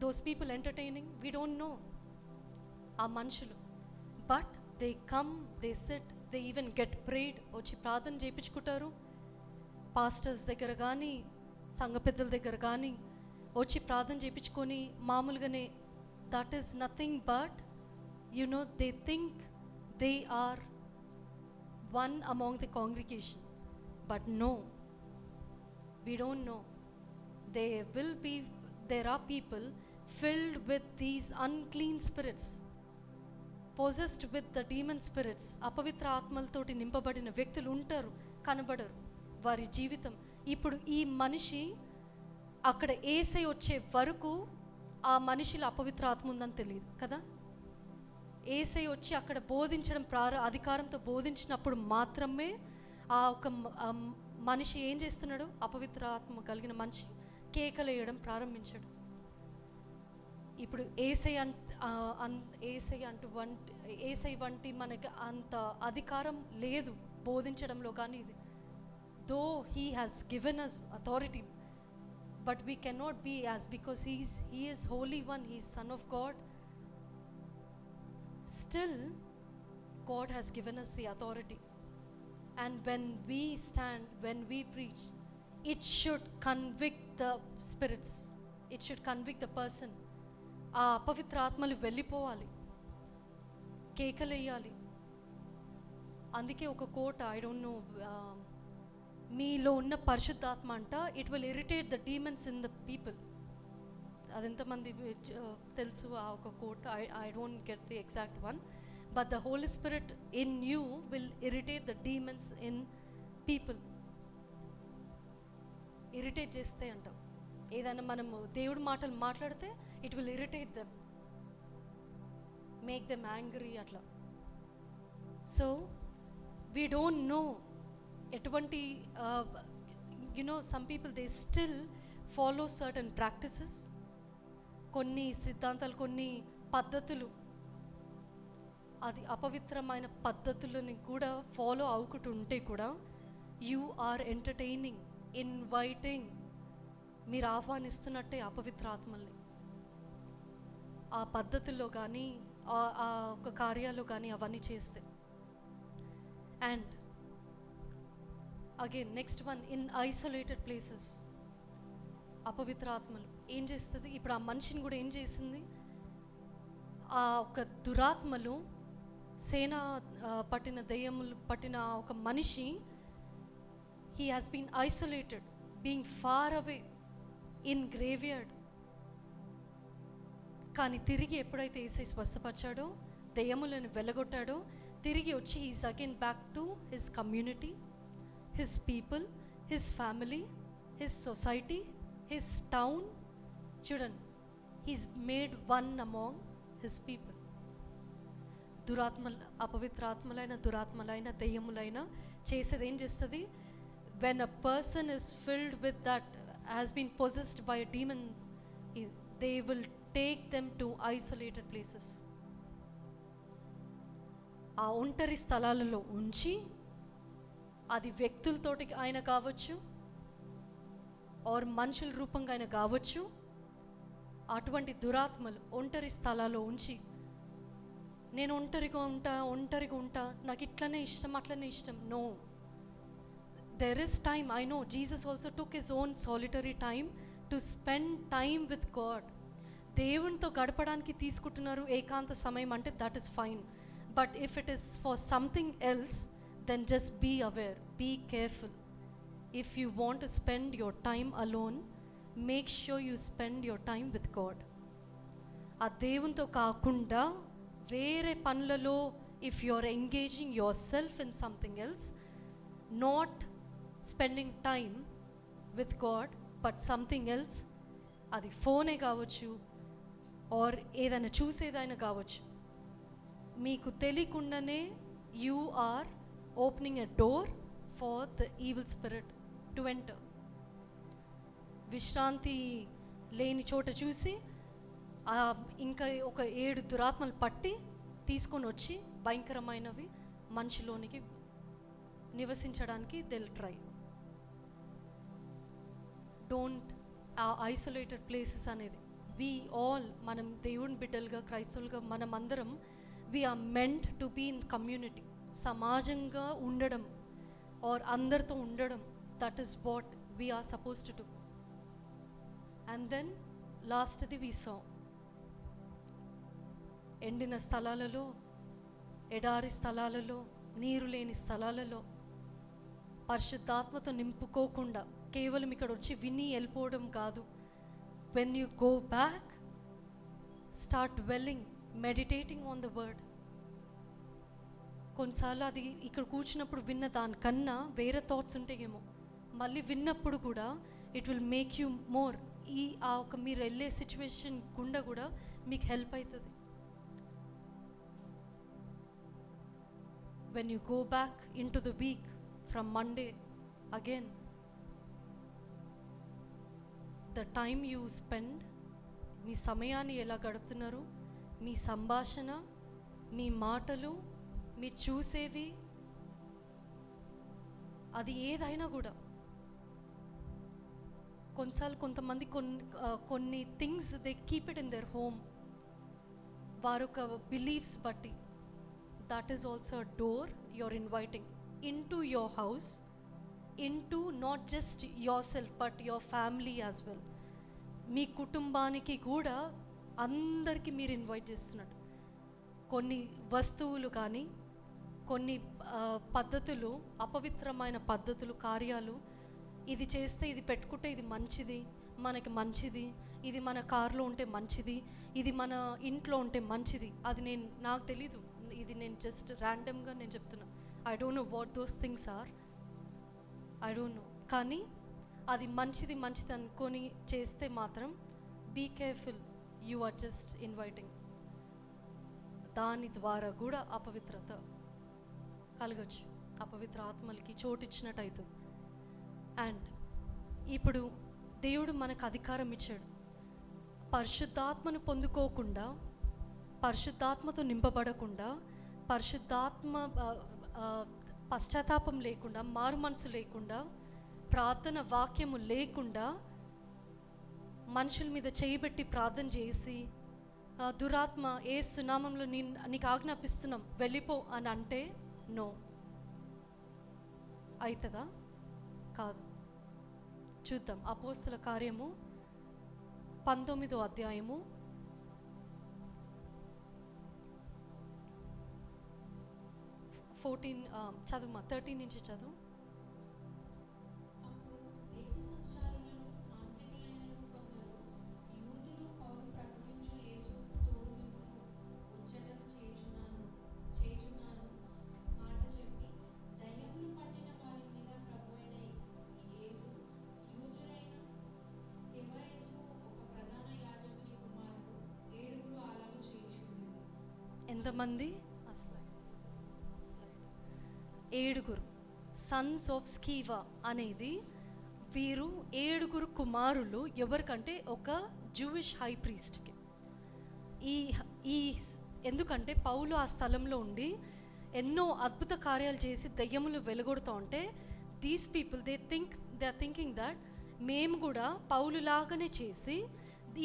those people entertaining, we don't know ఆ మనుషులు. But they come, they sit, they even get prayed, వచ్చి ప్రార్థన చేయించుకుంటారు. Pastors దగ్గర కానీ, సంఘ పెద్దల దగ్గర కానీ వచ్చి ప్రార్థన చేయించుకొని మామూలుగానే. That is nothing but, they think they are one among the congregation. But no, we don't know. There are people filled with these unclean spirits, possessed with the demon spirits. అపవిత్ర ఆత్మలతోటి నింపబడిన వ్యక్తులు ఉంటారు, కనబడరు వారి జీవితం. ఇప్పుడు ఈ మనిషి అక్కడ యేసయ్య వచ్చే వరకు ఆ మనిషిలో అపవిత్ర ఆత్మ ఉందని తెలియదు కదా. యేసయ్య వచ్చి అక్కడ బోధించడం అధికారంతో బోధించినప్పుడు మాత్రమే ఆ ఒక మనిషి ఏం చేస్తున్నాడు? అపవిత్ర ఆత్మ కలిగిన మనిషి కేకలేయడం ప్రారంభించాడు. ఇప్పుడు యేసయ్య వంటి మనకి అంత అధికారం లేదు బోధించడంలో, కానీ ఇది though he has given us authority, but we cannot be as, because he is holy one, he is son of God. Still God has given us the authority, and when we stand, when we preach, it should convict the spirits, it should convict the person. ఆ అపవిత్ర ఆత్మలు వెళ్ళిపోవాలి, కేకలేయాలి. అందుకే ఒక కోట, I don't no, మీలో ఉన్న పరిశుద్ధాత్మ అంట, it will irritate the demons in the people. అది ఎంతమంది తెలుసు ఆ ఒక quote, I don't get the exact one, but the Holy Spirit in you will irritate the demons in people. Irritate చేస్తే అంటాం, ఏదైనా మనము దేవుడి మాటలు మాట్లాడితే it will irritate them, make them angry అట్లా. సో వీ డోంట్ నో ఎటువంటి some people they still follow certain practices, కొన్ని సిద్ధాంతాలు, కొన్ని పద్ధతులు, అది అపవిత్రమైన పద్ధతులని కూడా ఫాలో అవుకుంటుంటే కూడా యూ ఆర్ ఎంటర్టైనింగ్, ఇన్వైటింగ్, మీరు ఆహ్వానిస్తున్నట్టే అపవిత్ర ఆత్మల్ని ఆ పద్ధతుల్లో కానీ ఆ ఒక కార్యాలు కానీ అవన్నీ చేస్తే. And again next one, in isolated places అపవిత్ర ఆత్మలు ఏం చేస్తుంది, ఇప్పుడు ఆ మనిషిని కూడా ఏం చేసింది, ఆ ఒక దురాత్మలు సేన పట్టిన దెయ్యములు పట్టిన ఒక మనిషి, he has been isolated, being far away in graveyard. కానీ తిరిగి ఎప్పుడైతే యేసు స్వస్థపరిచాడో, దెయ్యములను వెళ్ళగొట్టాడో, తిరిగి వచ్చి he's again back to his community, his people, his family, his society, his town. చూడండి, he's made one among his people. అపవిత్రాత్మలైన దురాత్మలైన దెయ్యములైన చేసేది ఏం చేస్తుంది, when a person is filled with that has been possessed by a demon, they will take them to isolated places. ఆ ఒంటరి స్థలాలలో ఉంచి, అది వ్యక్తులతోటి ఆయన కావచ్చు, ఆర్ మనుషుల రూపంగా ఆయన కావచ్చు, అటువంటి దురాత్మలు ఒంటరి స్థలాల్లో ఉంచి, నేను ఒంటరిగా ఉంటా, నాకు ఇట్లనే ఇష్టం, అట్లనే ఇష్టం. No, there is time. I know Jesus also took his own solitary time to spend time with God. దేవునితో గడపడానికి తీసుకుంటున్నారు ఏకాంత సమయం అంటే that is fine, but if it is for something else, then just be aware, be careful. If you want to spend your time alone, make sure you spend your time with God. ఆ దేవునితో కాకుండా వేరే పనులలో, if you are engaging yourself in something else, not spending time with God but something else, అది ఫోనే కావచ్చు are ఏదైనా చూసేదైనా కావచ్చు, మీకు తెలియకుండానే you are opening a door for the evil spirit to enter. విశ్రాంతి లేని చోట చూసి ఇంకా ఒక 7 దురాత్మలు పట్టి తీసుకొని వచ్చి భయంకరమైనవి మనిషిలోనికి నివసించడానికి they'll try. Don't isolated places అనేది, we all, మనం దేవుని బిడ్డలుగా, క్రైస్తవులుగా మనం అందరం we are meant to be in community. సమాజంగా ఉండడం ఆర్ అందరితో ఉండడం, that is what we are suppose to do. And then లాస్ట్ది వి సా, ఎండిన స్థలాలలో, ఎడారి స్థలాలలో, నీరు లేని స్థలాలలో పరిశుద్ధాత్మతో నింపుకోకుండా కేవలం ఇక్కడ వచ్చి విని వెళ్ళిపోవడం కాదు. When you go back, start dwelling, meditating on the word. కొన్నిసార్లు అది ఇక్కడ కూర్చున్నప్పుడు విన్న దానికన్నా వేరే థాట్స్ ఉంటాయేమో, మళ్ళీ విన్నప్పుడు కూడా it will make you more, ఆ ఒక మీరు వెళ్ళే సిచ్యువేషన్ గుండా కూడా మీకు హెల్ప్ అవుతుంది. When you go back into the week from Monday again, the time you spend, మీ సమయాన్ని ఎలా గడుపుతున్నారు, మీ సంభాషణ, మీ మాటలు, మీరు చూసేవి, అది ఏదైనా కూడా. కొన్నిసార్లు కొంతమంది కొన్ని things they keep it in their home, వారు ఒక బిలీఫ్స్ బట్టి. That is also a door you are inviting into your house, into not just yourself but your family as well. మీ కుటుంబానికి కూడా అందరికీ మీరు invite చేస్తున్నట్టు. కొన్ని వస్తువులు కానీ, కొన్ని పద్ధతులు, అపవిత్రమైన పద్ధతులు, కార్యాలు, ఇది చేస్తే, ఇది పెట్టుకుంటే ఇది మంచిది, మనకి మంచిది, ఇది మన కార్లో ఉంటే మంచిది, ఇది మన ఇంట్లో ఉంటే మంచిది. అది నాకు తెలీదు, ఇది నేను జస్ట్ ర్యాండమ్గా నేను చెప్తున్నా. I don't know what those things are, I don't know. కానీ అది మంచిది అనుకొని చేస్తే మాత్రం be careful, you are just inviting. దాని ద్వారా కూడా అపవిత్రత కలగచ్చు, అపవిత్ర ఆత్మలకి చోటిచ్చినట్టు అవుతుంది. అండ్ ఇప్పుడు దేవుడు మనకు అధికారం ఇచ్చాడు. పరిశుద్ధాత్మను పొందుకోకుండా, పరిశుద్ధాత్మతో నింపబడకుండా, పరిశుద్ధాత్మ పశ్చాత్తాపం లేకుండా, మారు మనసు లేకుండా, ప్రార్థన వాక్యము లేకుండా మనుషుల మీద చేయబెట్టి ప్రార్థన చేసి దురాత్మ యేసు నామములో నీకు ఆజ్ఞాపిస్తున్నాం వెళ్ళిపో అని అంటే నో అవుతుందా? కాదు. చూద్దాం అపోస్తల కార్యము 19వ అధ్యాయము 14 చదువు, 13 నుంచి చదువు. ఎంతమంది? ఏడుగురు సన్స్ ఆఫ్ స్కీవా అనేది వీరు 7 కుమారులు. ఎవరికంటే ఒక జూయిష్ హై ప్రీస్ట్కి. ఈ ఎందుకంటే పౌలు ఆ స్థలంలో ఉండి ఎన్నో అద్భుత కార్యాలు చేసి దయ్యములు వెలుగొడుతూ ఉంటే these people they are thinking that మేము కూడా పౌలు లాగానే చేసి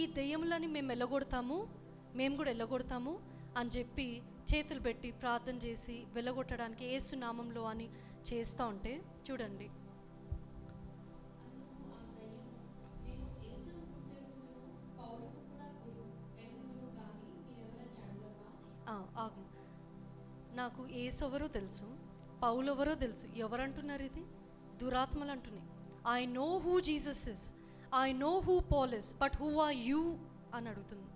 ఈ దయ్యములని మేము కూడా వెళ్ళగొడతాము అని చెప్పి చేతులు పెట్టి ప్రార్థన చేసి వెళ్ళగొట్టడానికి యేసు నామంలో అని చేస్తూ ఉంటే చూడండి. నాకు యేసు ఎవరో తెలుసు, పౌలు ఎవరో తెలుసు. ఎవరంటున్నారు? ఇది దురాత్మలు అంటున్నాయి. I know who Jesus is, I know who Paul is, but who are you అని అడుగుతుంది.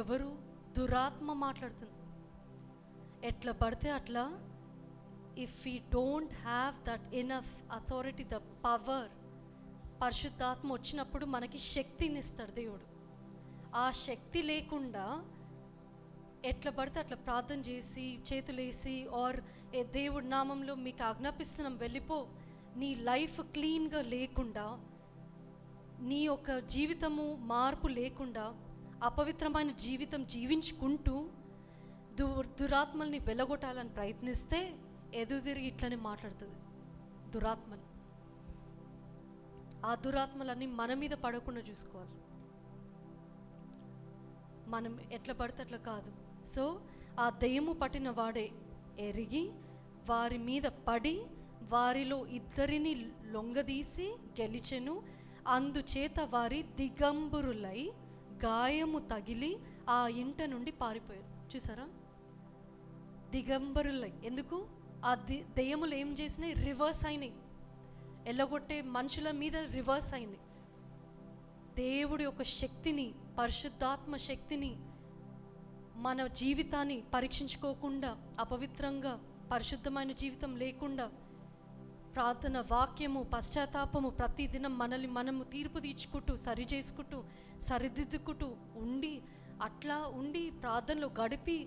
ఎవరు? దురాత్మ మాట్లాడుతుంది. ఎట్లా పడితే అట్లా, if we don't have that enough authority, the power, పరిశుద్ధాత్మ వచ్చినప్పుడు మనకి శక్తిని ఇస్తాడు దేవుడు. ఆ శక్తి లేకుండా ఎట్లా పడితే అట్లా ప్రార్థన చేసి చేతులేసి ఆర్ దేవుడి నామంలో మీకు ఆజ్ఞాపిస్తున్నాం వెళ్ళిపో, నీ లైఫ్ క్లీన్గా లేకుండా, నీ యొక్క జీవితము మార్పు లేకుండా అపవిత్రమైన జీవితం జీవించుకుంటూ దురాత్మల్ని వెళ్ళగొట్టాలని ప్రయత్నిస్తే ఎదురుదిరిగి ఇట్లనే మాట్లాడుతుంది దురాత్మలు. ఆ దురాత్మలన్నీ మన మీద పడకుండా చూసుకోవాలి. మనం ఎట్లా పడితే అట్లా కాదు. సో ఆ దెయ్యము పట్టిన వాడే ఎరిగి వారి మీద పడి వారిలో 2 లొంగదీసి గెలిచెను. అందుచేత వారి దిగంబరులై గాయము తగిలి ఆ ఇంట నుండి పారిపోయారు. చూసారా? దిగంబరులై. ఎందుకు? ఆ దెయ్యములు ఏం చేసినాయి? రివర్స్ అయినాయి. ఎల్లగొట్టే మనుషుల మీద రివర్స్ అయింది. దేవుడి యొక్క శక్తిని, పరిశుద్ధాత్మ శక్తిని, మన జీవితాన్ని పరీక్షించుకోకుండా, అపవిత్రంగా పరిశుద్ధమైన జీవితం లేకుండా, ప్రార్థన వాక్యము పశ్చాత్తాపము ప్రతిదినం మనల్ని మనము తీర్పు తీర్చుకుంటూ సరి చేసుకుంటూ సరిదిద్దుకుంటూ అట్లా ఉండి ప్రార్థనలో గడిపి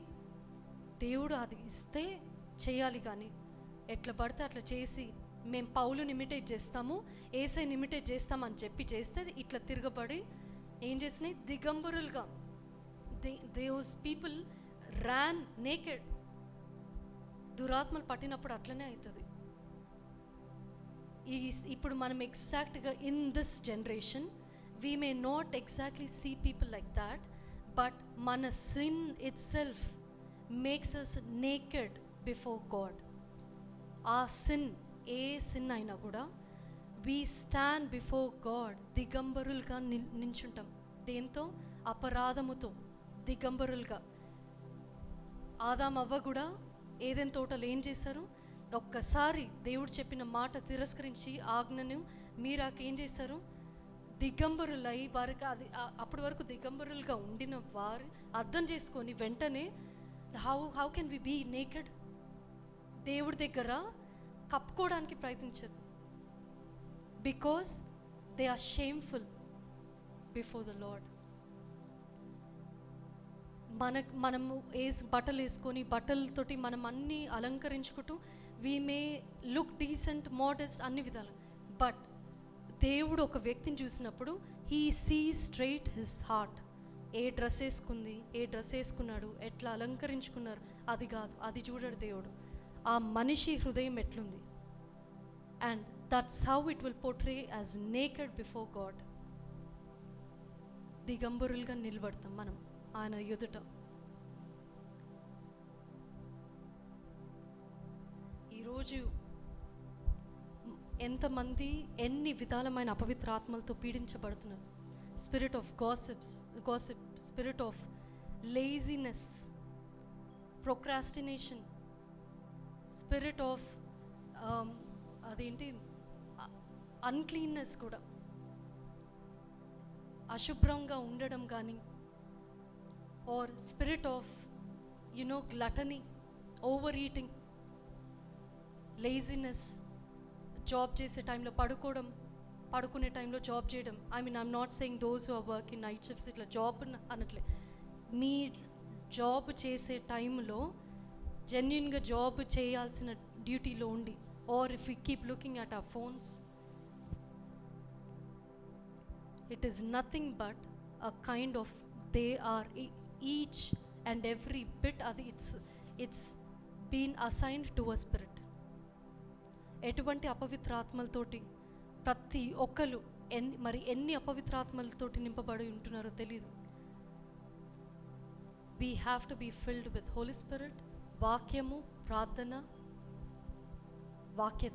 దేవుడు అది ఇస్తే చేయాలి. కానీ ఎట్లా పడితే అట్లా చేసి మేము పౌలుని ఇమిటేట్ చేస్తాము, యేసయ్యని ఇమిటేట్ చేస్తామని చెప్పి చేస్తే ఇట్లా తిరగబడి ఏం చేసినాయి? దిగంబరులుగా దోస్ పీపుల్ ర్యాన్ నేకెడ్. దురాత్మలు పట్టినప్పుడు అట్లనే అవుతుంది. ఇప్పుడు మనం ఎగ్జాక్ట్గా in this generation we may not exactly see people like that, but మన sin itself makes us naked before God. ఆ సిన్, ఏ సిన్ అయినా కూడా వీ స్టాండ్ బిఫోర్ గాడ్ దిగంబరులుగా నించుంటాం. దేంతో? అపరాధముతో దిగంబరులుగా. ఆదామవ్వ కూడా ఏదైనా తోటలు ఏం చేశారు? ఒక్కసారి దేవుడు చెప్పిన మాట తిరస్కరించి ఆజ్ఞను మీరాక ఏం చేశారు? దిగంబరులై వారికి అది అప్పటి వరకు దిగంబరులుగా ఉండిన వారు అర్థం చేసుకొని వెంటనే how can we be naked, దేవుడి దగ్గర కప్పుకోవడానికి ప్రయత్నించారు. Because they are shameful before the Lord. మనము బట్టలు వేసుకొని బట్టలతోటి మనం అన్నీ అలంకరించుకుంటూ we may look decent, modest, అన్ని విధాలు. బట్ దేవుడు ఒక వ్యక్తిని చూసినప్పుడు he sees straight his heart. ఏ డ్రెస్ వేసుకుంది, ఏ డ్రెస్ వేసుకున్నాడు, ఎట్లా అలంకరించుకున్నారు, అది కాదు, అది చూడడు దేవుడు. ఆ మనిషి హృదయం ఎట్లుంది. And that's how it will portray as naked before God. దిగంబరులుగా నిలబడతాం మనం ఆయన ఎదుట. ఈరోజు ఎంతమంది ఎన్ని విధాలమైన అపవిత్ర ఆత్మలతో పీడించబడుతున్నారు. Spirit of gossip, spirit of laziness, procrastination, spirit of అదేంటి అన్క్లీన్నెస్ కూడా, అశుభ్రంగా ఉండడం కానీ, or spirit of gluttony, overeating, laziness, job చేసే టైంలో పడుకోవడం, పడుకునే టైంలో జాబ్ చేయడం. I'm not saying those who are working night shifts, ఇట్లా జాబ్ అనట్లే. మీ జాబ్ చేసే టైంలో జెన్యున్గా జాబ్ చేయాల్సిన డ్యూటీలో ఉండి, or if you keep looking at our phones, it is nothing but a kind of they are each and every bit అది it's been assigned to a spirit. ఎటువంటి అపవిత్ర ఆత్మలతోటి ప్రతి ఒక్కరు ఎన్ని అపవిత్ర ఆత్మలతోటి నింపబడి ఉంటున్నారో తెలీదు. We have to be filled with Holi spirit. వాక్యము, ప్రార్థన, వాక్య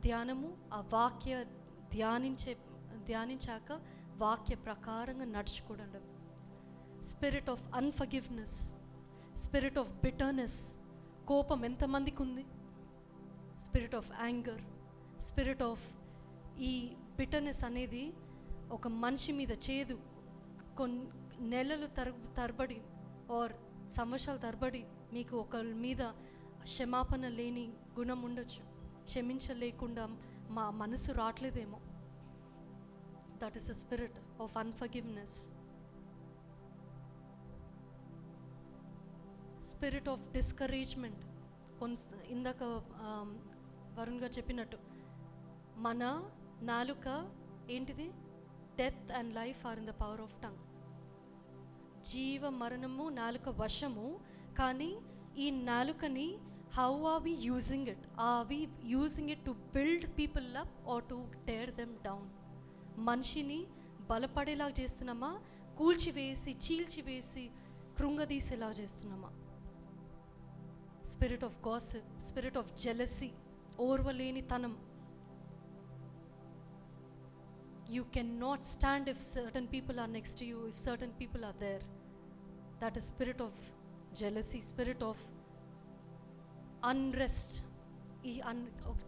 ధ్యానము, ఆ వాక్య ధ్యానించాక వాక్య ప్రకారంగా నడుచుకోవడం. Spirit of unforgiveness, spirit of bitterness, కోపం ఎంతమందికి ఉంది. Spirit of anger, spirit of ఈ బిటర్నెస్ అనేది ఒక మనిషి మీద చేదు కొన్ని నెలలు తరబడి ఆర్ సంవత్సరాల తరబడి మీకు ఒకరి మీద క్షమాపణ లేని గుణం ఉండొచ్చు. క్షమించలేకుండా మా మనసు రావట్లేదేమో. That is the spirit of unforgiveness. Spirit of discouragement. ఇందాక వరుణ్ గారు చెప్పినట్టు మన నాలుక ఏంటిది, death and life are in the power of tongue. జీవ మరణము నాలుక వశము. కానీ ఈ నాలుకని how are we using it? Are we using it to build people up or to tear them down? మనిషిని బలపడేలాగా చేస్తున్నామా, కూల్చివేసి చీల్చివేసి కృంగదీసేలా చేస్తున్నామా? Spirit of gossip, spirit of jealousy, ఓర్వలేనితనం. You cannot stand if certain people are next to you, if certain people are there. That is spirit of jealousy, spirit of unrest.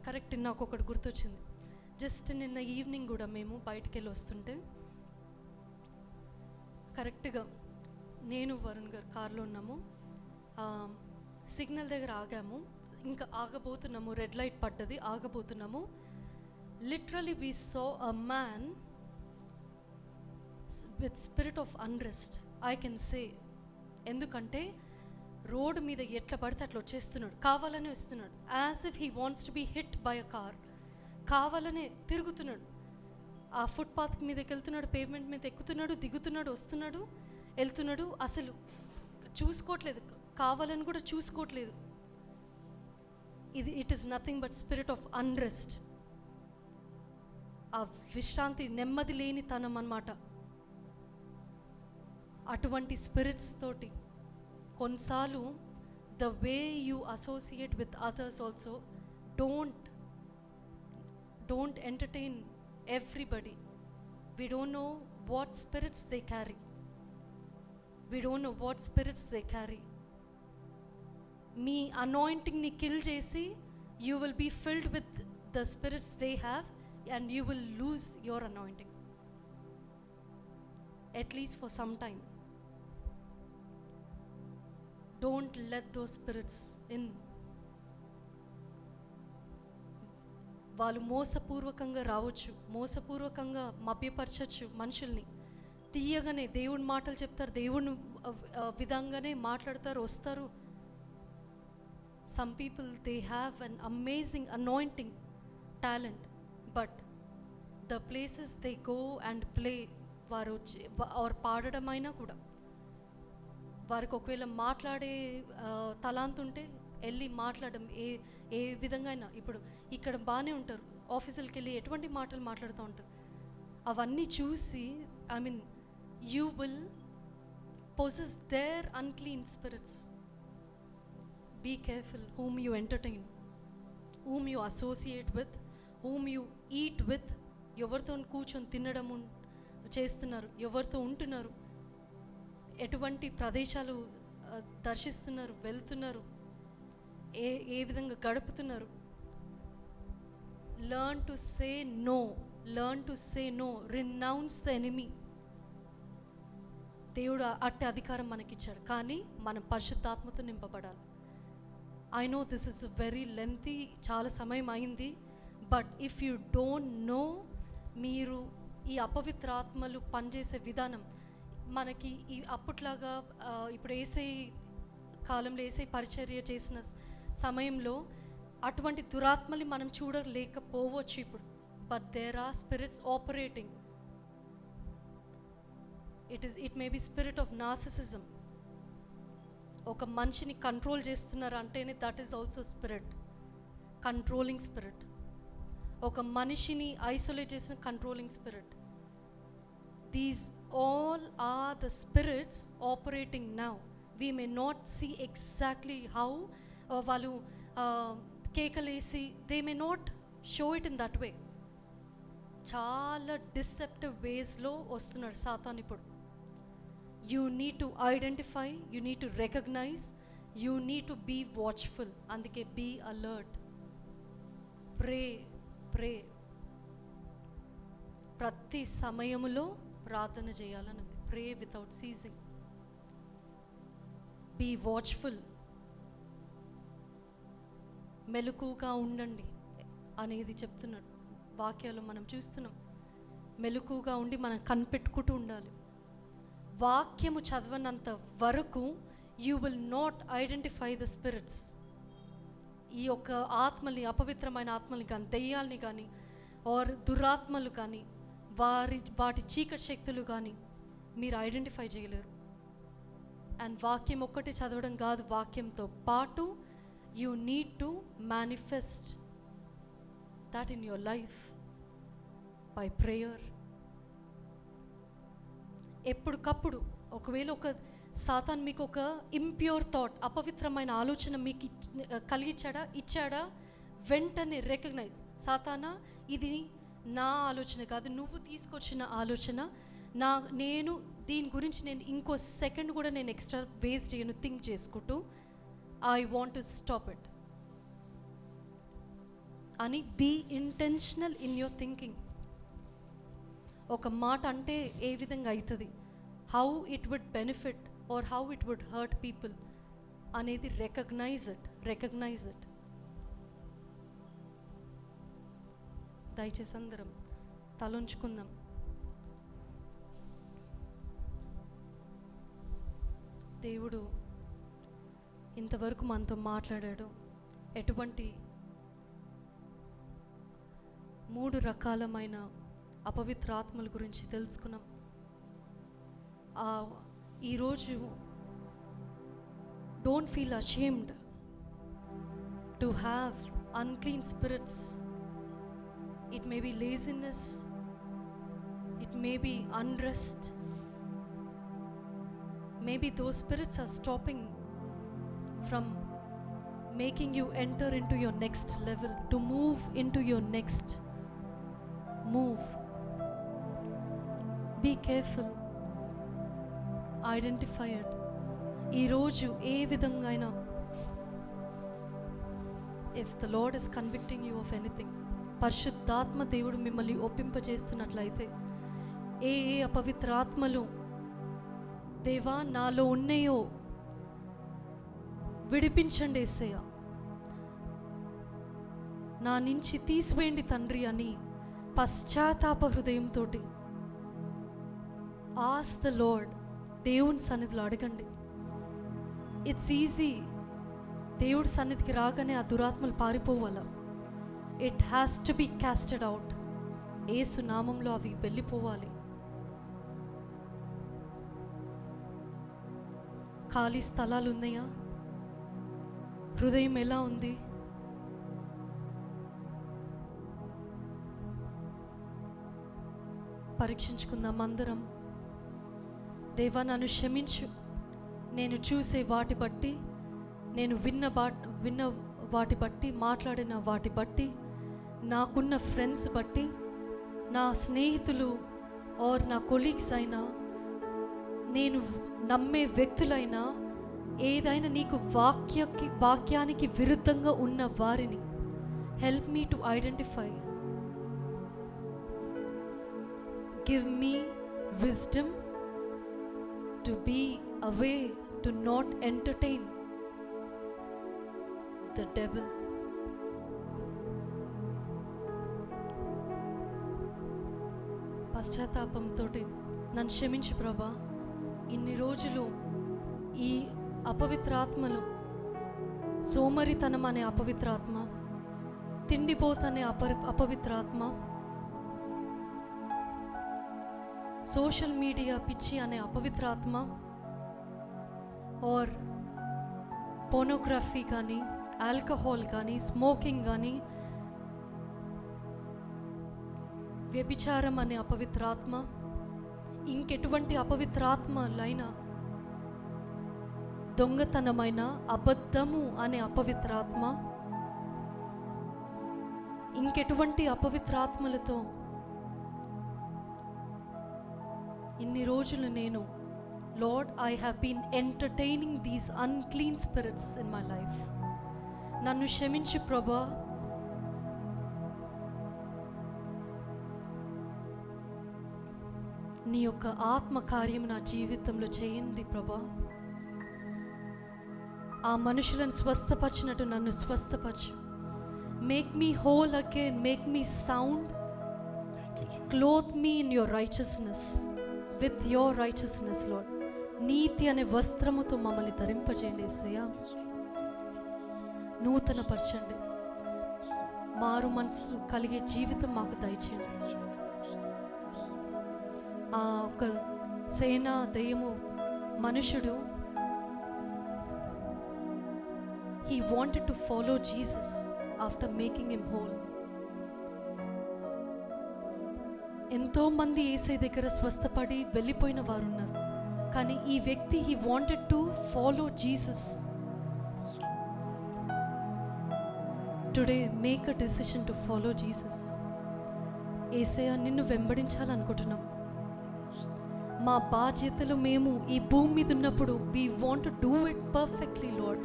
Correct నాకు ఒకటి గుర్తొచ్చింది. జస్ట్ నిన్న evening కూడా మేము బయటికి వెళ్ళి వస్తుంటే కరెక్ట్గా నేను వరుణ్ గారు కార్లో ఉన్నాము. సిగ్నల్ దగ్గర ఆగాము, ఇంకా ఆగబోతున్నాము, రెడ్ లైట్ పడ్డది, ఆగబోతున్నాము. Literally we saw a man with spirit of unrest, I can say. ఎందుకంటే రోడ్ మీద ఎట్లా పడితే అట్లా వచ్చేస్తున్నాడు, కావాలనే వస్తున్నాడు. As if he wants to be hit by a car. కావాలనే తిరుగుతున్నాడు, ఆ ఫుట్పాత్ మీదకి వెళ్తున్నాడు, పేమెంట్ మీద ఎక్కుతున్నాడు, దిగుతున్నాడు, వస్తున్నాడు, వెళ్తున్నాడు. అసలు చూసుకోవట్లేదు, కావాలని కూడా చూసుకోవట్లేదు. It is nothing but spirit of unrest. ఆ విశ్రాంతి, నెమ్మది లేని తనం అన్నమాట. అటువంటి స్పిరిట్స్ తోటి కొన్నిసార్లు the way you associate with others also, don't entertain everybody. We don't know what spirits they carry. మీ అనాయింటింగ్ని కిల్ చేసి you will be filled with the spirits they have and you will lose your anointing. At least for some time. Don't let those spirits in. వాళ్ళు మోసపూర్వకంగా రావచ్చు, మోసపూర్వకంగా మభ్యపరచచ్చు మనుషుల్ని. తీయగానే దేవుని మాటలు చెప్తారు, దేవుని విధంగానే మాట్లాడతారు, వస్తారు. Some people they have an amazing anointing talent, but the places they go and play, వారు వచ్చి వారు పాడడమైనా కూడా, వారికి ఒకవేళ మాట్లాడే తలాంతుంటే వెళ్ళి మాట్లాడడం, ఏ విధంగా అయినా. ఇప్పుడు ఇక్కడ బాగానే ఉంటారు, ఆఫీసులకి వెళ్ళి ఎటువంటి మాటలు మాట్లాడుతూ ఉంటారు. అవన్నీ చూసి I mean you will possess their unclean spirits. Be careful whom you entertain, whom you associate with, whom you eat with. ఎవరితో కూర్చొని తినడము చేస్తున్నారు, ఎవరితో ఉంటున్నారు, ఎటువంటి ప్రదేశాలు దర్శిస్తున్నారు, వెళ్తున్నారు, ఏ విధంగా గడుపుతున్నారు. Learn to say no, learn to say no, renounce the enemy. దేవుడు అట్టి అధికారం మనకిచ్చాడు, కానీ మనం పరిశుద్ధాత్మతో నింపబడాలి. I know this is very lengthy, చాలా సమయం అయింది, but if you don't know, మీరు ఈ అపవిత్ర ఆత్మలు పనిచేసే విధానం మనకి ఈ అప్పట్లాగా ఇప్పుడు ఏసై కాలంలో ఏసై పరిచర్య చేసిన సమయంలో అటువంటి దురాత్మల్ని మనం చూడలేకపోవచ్చు ఇప్పుడు. But there are spirits operating. It may be spirit of narcissism. ఒక మనిషిని కంట్రోల్ చేస్తున్నారు అంటేనే that is also spirit, controlling spirit. ఒక మనిషిని ఐసోలేట్ చేసిన controlling spirit. These all are the spirits operating now. We may not see exactly how వాళ్ళు కేకలేసి, they may not show it in that way. చాలా deceptive వేస్లో వస్తున్నాడు సాతాన్ ఇప్పుడు. You need to identify, you need to recognize, you need to be watchful. అందుకే be alert, pray. ప్రతి సమయములో ప్రార్థన చేయాలని ఉంది. Pray without ceasing, be watchful, మెలకుగా ఉండండి అనేది చెప్తున్నాడు. వాక్యాలు మనం చూస్తున్నాం, మెలకుగా ఉండి మనం కనిపెట్టుకుంటూ ఉండాలి. వాక్యము చదవనంత వరకు you will not identify the spirits. ఈ యొక్క ఆత్మల్ని, అపవిత్రమైన ఆత్మల్ని కానీ, దెయ్యాల్ని కానీ, ఆర్ దురాత్మలు కానీ, వాటి చీకటి శక్తులు కానీ మీరు ఐడెంటిఫై చేయలేరు. అండ్ వాక్యం ఒక్కటి చదవడం కాదు, వాక్యంతో పాటు you need to manifest that in your life by prayer. ఎప్పటికప్పుడు ఒకవేళ ఒక సాతాన్ మీకు ఒక ఇంప్యూర్ థాట్, అపవిత్రమైన ఆలోచన మీకు ఇచ్చాడా, వెంటనే రికగ్నైజ్, సాతానా ఇది నా ఆలోచన కాదు, నువ్వు తీసుకొచ్చిన ఆలోచన. నేను దీని గురించి నేను ఇంకో సెకండ్ కూడా నేను ఎక్స్ట్రా వేస్ట్ చేయను థింక్ చేసుకుంటూ, I want to stop it అని. Be intentional in your thinking. ఒక మాట అంటే ఏ విధంగా అవుతుంది, how it would benefit or how it would hurt people అనేది రికగ్నైజ్ ఇట్. దయచేసి అందరం తలంచుకుందాం. దేవుడు ఇంతవరకు మనతో మాట్లాడాడు. ఎటువంటి 3 రకాలమైన అపవిత్ర ఆత్మల గురించి తెలుసుకున్నాం. ఈరోజు don't feel ashamed to have unclean spirits. It may be laziness, it may be unrest, maybe those spirits are stopping from making you enter into your next level, to move into your next move. Be careful, identify it. ee roju ఏ విధంగా అయినా, if the Lord is convicting you of anything, పరిశుద్ధాత్మ దేవుడు మిమ్మల్ని ఒప్పింపజేస్తున్నట్లయితే, ఏ అపవిత్ర ఆత్మలు దేవా నాలో ఉన్నాయో విడిపించండి యేసయ్య, నా నుంచి తీసివేయండి తండ్రి అని పశ్చాత్తాప హృదయంతో ఆస్క్ ద లార్డ్. దేవుని సన్నిధిలో అడగండి. It's easy. దేవుడి సన్నిధికి రాగానే ఆ దురాత్మలు పారిపోవాల. It has to be casted out. Yesu నామంలో అవి వెళ్ళిపోవాలి. ఖాళీ స్థలాలు ఉన్నాయా? హృదయం ఎలా ఉంది? పరీక్షించుకుందాం అందరం. దేవా నన్ను క్షమించు, నేను చూసే వాటి బట్టి, నేను విన్న వాటి బట్టి, మాట్లాడిన వాటి బట్టి, నాకున్న ఫ్రెండ్స్ బట్టి, నా స్నేహితులు ఆర్ నా కొలీగ్స్ అయినా, నేను నమ్మే వ్యక్తులైనా, ఏదైనా నీకు వాక్యానికి విరుద్ధంగా ఉన్న వారిని help me to identify. Give me wisdom to be away, to not entertain the devil. పశ్చాత్తాపంతో నన్ను క్షమించు ప్రభా. ఇన్ని రోజులు ఈ అపవిత్రాత్మలు, సోమరితనం అనే అపవిత్రాత్మ, తిండిపోతనే అపవిత్రాత్మ, సోషల్ మీడియా పిచ్చి అనే అపవిత్రాత్మ, ఆర్ పోర్నోగ్రఫీ కానీ, ఆల్కహాల్ కానీ, స్మోకింగ్ కానీ, వ్యభిచారం అనే అపవిత్రాత్మ, ఇంకెటువంటి అపవిత్రాత్మలైనా, దొంగతనమైన, అబద్ధము అనే అపవిత్రాత్మ, ఇంకెటువంటి అపవిత్రాత్మలతో ఇన్ని రోజులు నేను, Lord, I have been entertaining these unclean spirits in my life. నన్ను క్షమించు ప్రభా. నీ యొక్క ఆత్మ కార్యం నా జీవితంలో చేయండి ప్రభా. ఆ మనుషులను స్వస్థపరిచినట్టు నన్ను స్వస్థపరచు. Make me whole again, make me sound, clothe me in your righteousness, with your righteousness lord. నీతి అనే వస్త్రముతో మమ్మల్ని ధరింపజేయండి యేసయ్యా. నూతన పరచండి. మారు మనసు కలిగే జీవితం మాకు దయచేయండి. ఆ ఒక సేనా దయ్యము మనుషుడు, he wanted to follow Jesus after making him whole. ఎంతో మంది యేసయ్య దగ్గర స్వస్థపడి వెళ్ళిపోయిన వారు ఉన్నారు. కానీ ఈ వ్యక్తి he wanted to follow Jesus. Today make a decision to follow Jesus. యేసయ్య నిన్ను వెంబడించాలనుకుంటున్నాం. మా బాధ్యతలు మేము ఈ భూమి మీద ఉన్నప్పుడు we want to do it perfectly Lord.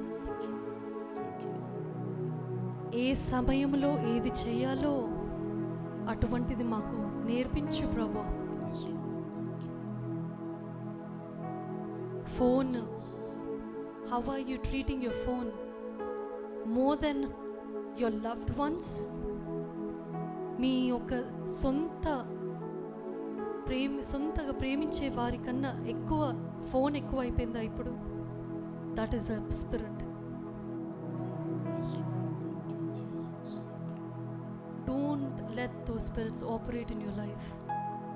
ఏ సమయంలో ఏది చేయాలో అటువంటిది మాకు నేర్పించు ప్రభా. Phone, how are you treating your phone more than your loved ones? మీ యొక్క సొంతగా ప్రేమించే వారికన్నా ఎక్కువ ఫోన్ ఎక్కువ అయిపోయిందా ఇప్పుడు? That is a spirit. Don't let those spirits operate in your life.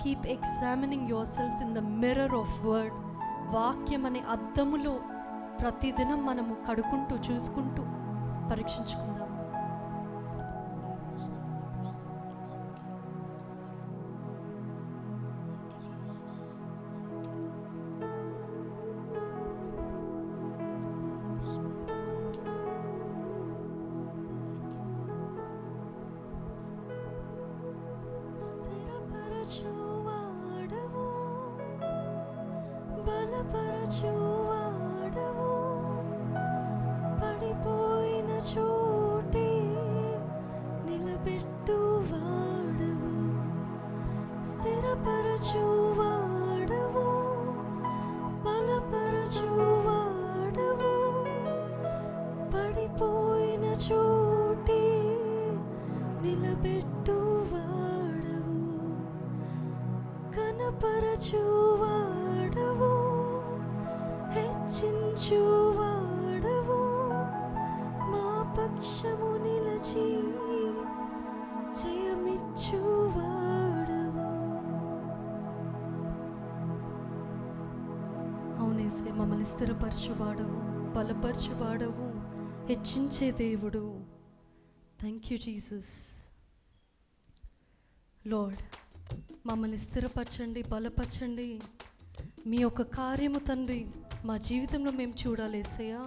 Keep examining yourselves in the mirror of word. వాక్యం అనే అద్దములో ప్రతిదినం మనము కడుక్కుంటూ చూసుకుంటూ పరీక్షించుకుందాం. బలపరచువాడవు, పడిపోయిన చోటే నిలబెట్టువాడవు, స్థిరపరచువాడవు, బలపరచువాడవు, బలపరచువాడవు, హెచ్చించువాడవు, మా పక్షము నిలచి జయమిచ్చువాడవు. అవునేసే, మమ్మల్ని స్థిరపరచువాడవు, బలపరచువాడవు, హెచ్చించే దేవుడు. Thank you Jesus. లార్డ్, మమ్మల్ని స్థిరపరచండి, బలపరచండి. మీ యొక్క కార్యము తండ్రి మా జీవితంలో మేము చూడాలి యేసయ్యా.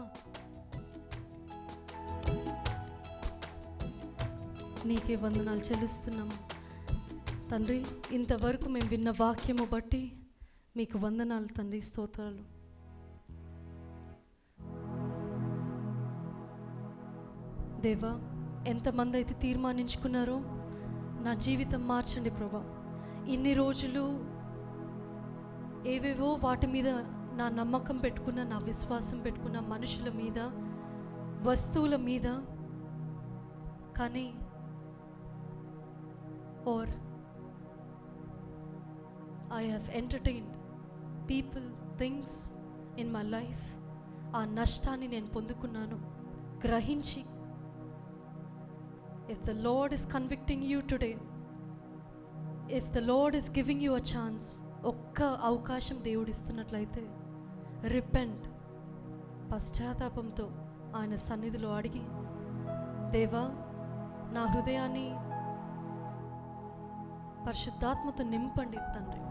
నీకే వందనాలు చెల్లిస్తున్నాం తండ్రి. ఇంతవరకు మేము విన్న వాక్యము బట్టి మీకు వందనాలు తండ్రి, స్తోత్రాలు. దేవా, ఎంతమంది అయితే తీర్మానించుకున్నారో నా జీవితం మార్చండి ప్రభా. ఇన్ని రోజులు ఏవేవో వాటి మీద నా నమ్మకం పెట్టుకున్న, నా విశ్వాసం పెట్టుకున్న, మనుషుల మీద, వస్తువుల మీద, కానీ or I have entertained people, things in my life. ఆ నష్టాన్ని నేను పొందుకున్నాను గ్రహించి. If the Lord is convicting you today, if the Lord is giving you a chance, ఒక్క అవకాశం దేవుడు ఇస్తున్నట్లయితే రిపెంట్, పశ్చాత్తాపంతో ఆయన సన్నిధిలో అడిగి, దేవా నా హృదయాన్ని పరిశుద్ధాత్మతో నింపండి తండ్రి.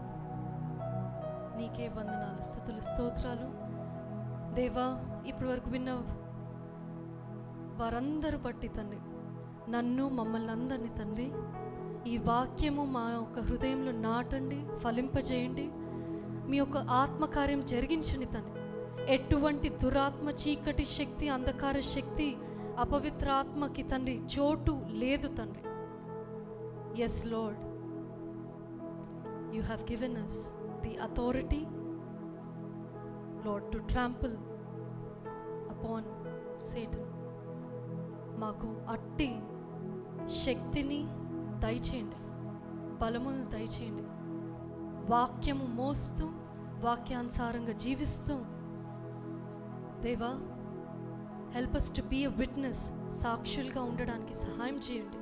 నీకే వందనాలు, స్తుతులు, స్తోత్రాలు. దేవా, ఇప్పటి వరకు విన్న వారందరూ బట్టి తండ్రి, నన్ను, మమ్మల్ని అందరినీ తండ్రి, ఈ వాక్యము మా యొక్క హృదయంలో నాటండి, ఫలింపజేయండి. మీ యొక్క ఆత్మకార్యం జరిగించండి తండ్రి. ఎటువంటి దురాత్మ, చీకటి శక్తి, అంధకార శక్తి, అపవిత్ర ఆత్మకి తండ్రి చోటు లేదు తండ్రి. Yes Lord, you have given us the authority Lord to trample upon Satan. మాకు అట్టి శక్తిని దయచేయండి, బలమును దయచేయండి. వాక్యము మోస్తూ, వాక్యానుసారంగా జీవిస్తూ, దేవా help us to be a witness, సాక్షులుగా ఉండడానికి సహాయం చేయండి.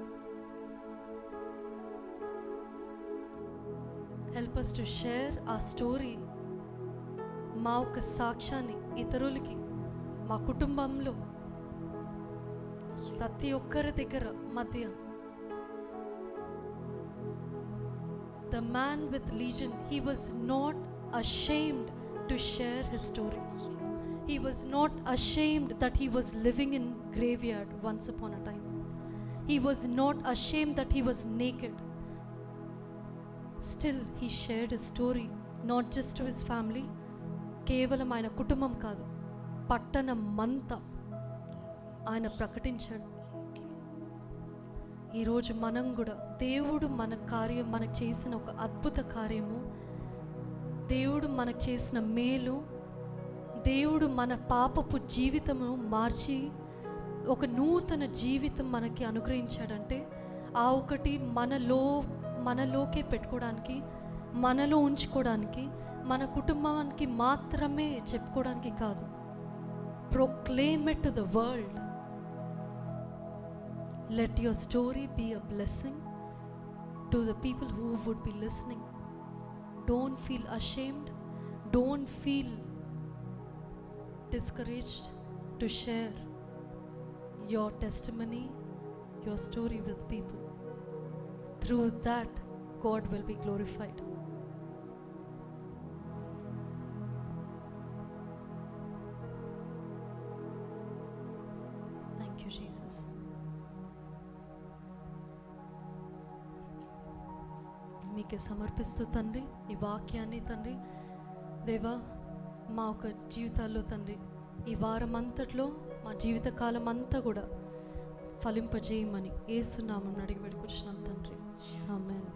Help us to share a story, మా యొక్క సాక్ష్యాన్ని ఇతరులకి, మా కుటుంబంలో ప్రతి ఒక్కరి దగ్గర మధ్య. The man with legion, he was not ashamed to share his story. He was not ashamed that he was living in graveyard once upon a time. He was not ashamed that he was naked. Still he shared his story, not just to his family, కేవలం ఆయన కుటుంబం కాదు, పట్టణమంతా ఆయన ప్రకటించాడు. ఈరోజు మనం కూడా దేవుడు మన కార్యం, మనకు చేసిన ఒక అద్భుత కార్యము, దేవుడు మనకు చేసిన మేలు, దేవుడు మన పాపపు జీవితము మార్చి ఒక నూతన జీవితం మనకి అనుగ్రహించాడంటే, ఆ ఒకటి మనలోకే పెట్టుకోవడానికి, మనలో ఉంచుకోవడానికి, మన కుటుంబానికి మాత్రమే చెప్పుకోవడానికి కాదు. Proclaim it to the world. Let your story be a blessing to the people who would be listening. Don't feel ashamed. Don't feel discouraged to share your testimony, your story with people. Through that, God will be glorified. Thank you, Jesus. మీకే సమర్పిస్తూ తండ్రి ఈ వాక్యాన్ని తండ్రి, దేవా మా ఒక జీవితాల్లో తండ్రి, ఈ వారం అంతట్లో మా జీవితకాలం అంతా కూడా ఫలింపజేయమని యేసు నామమున అడిగి వేడుకొచ్చున్నాం తండ్రి. ఆమేన్.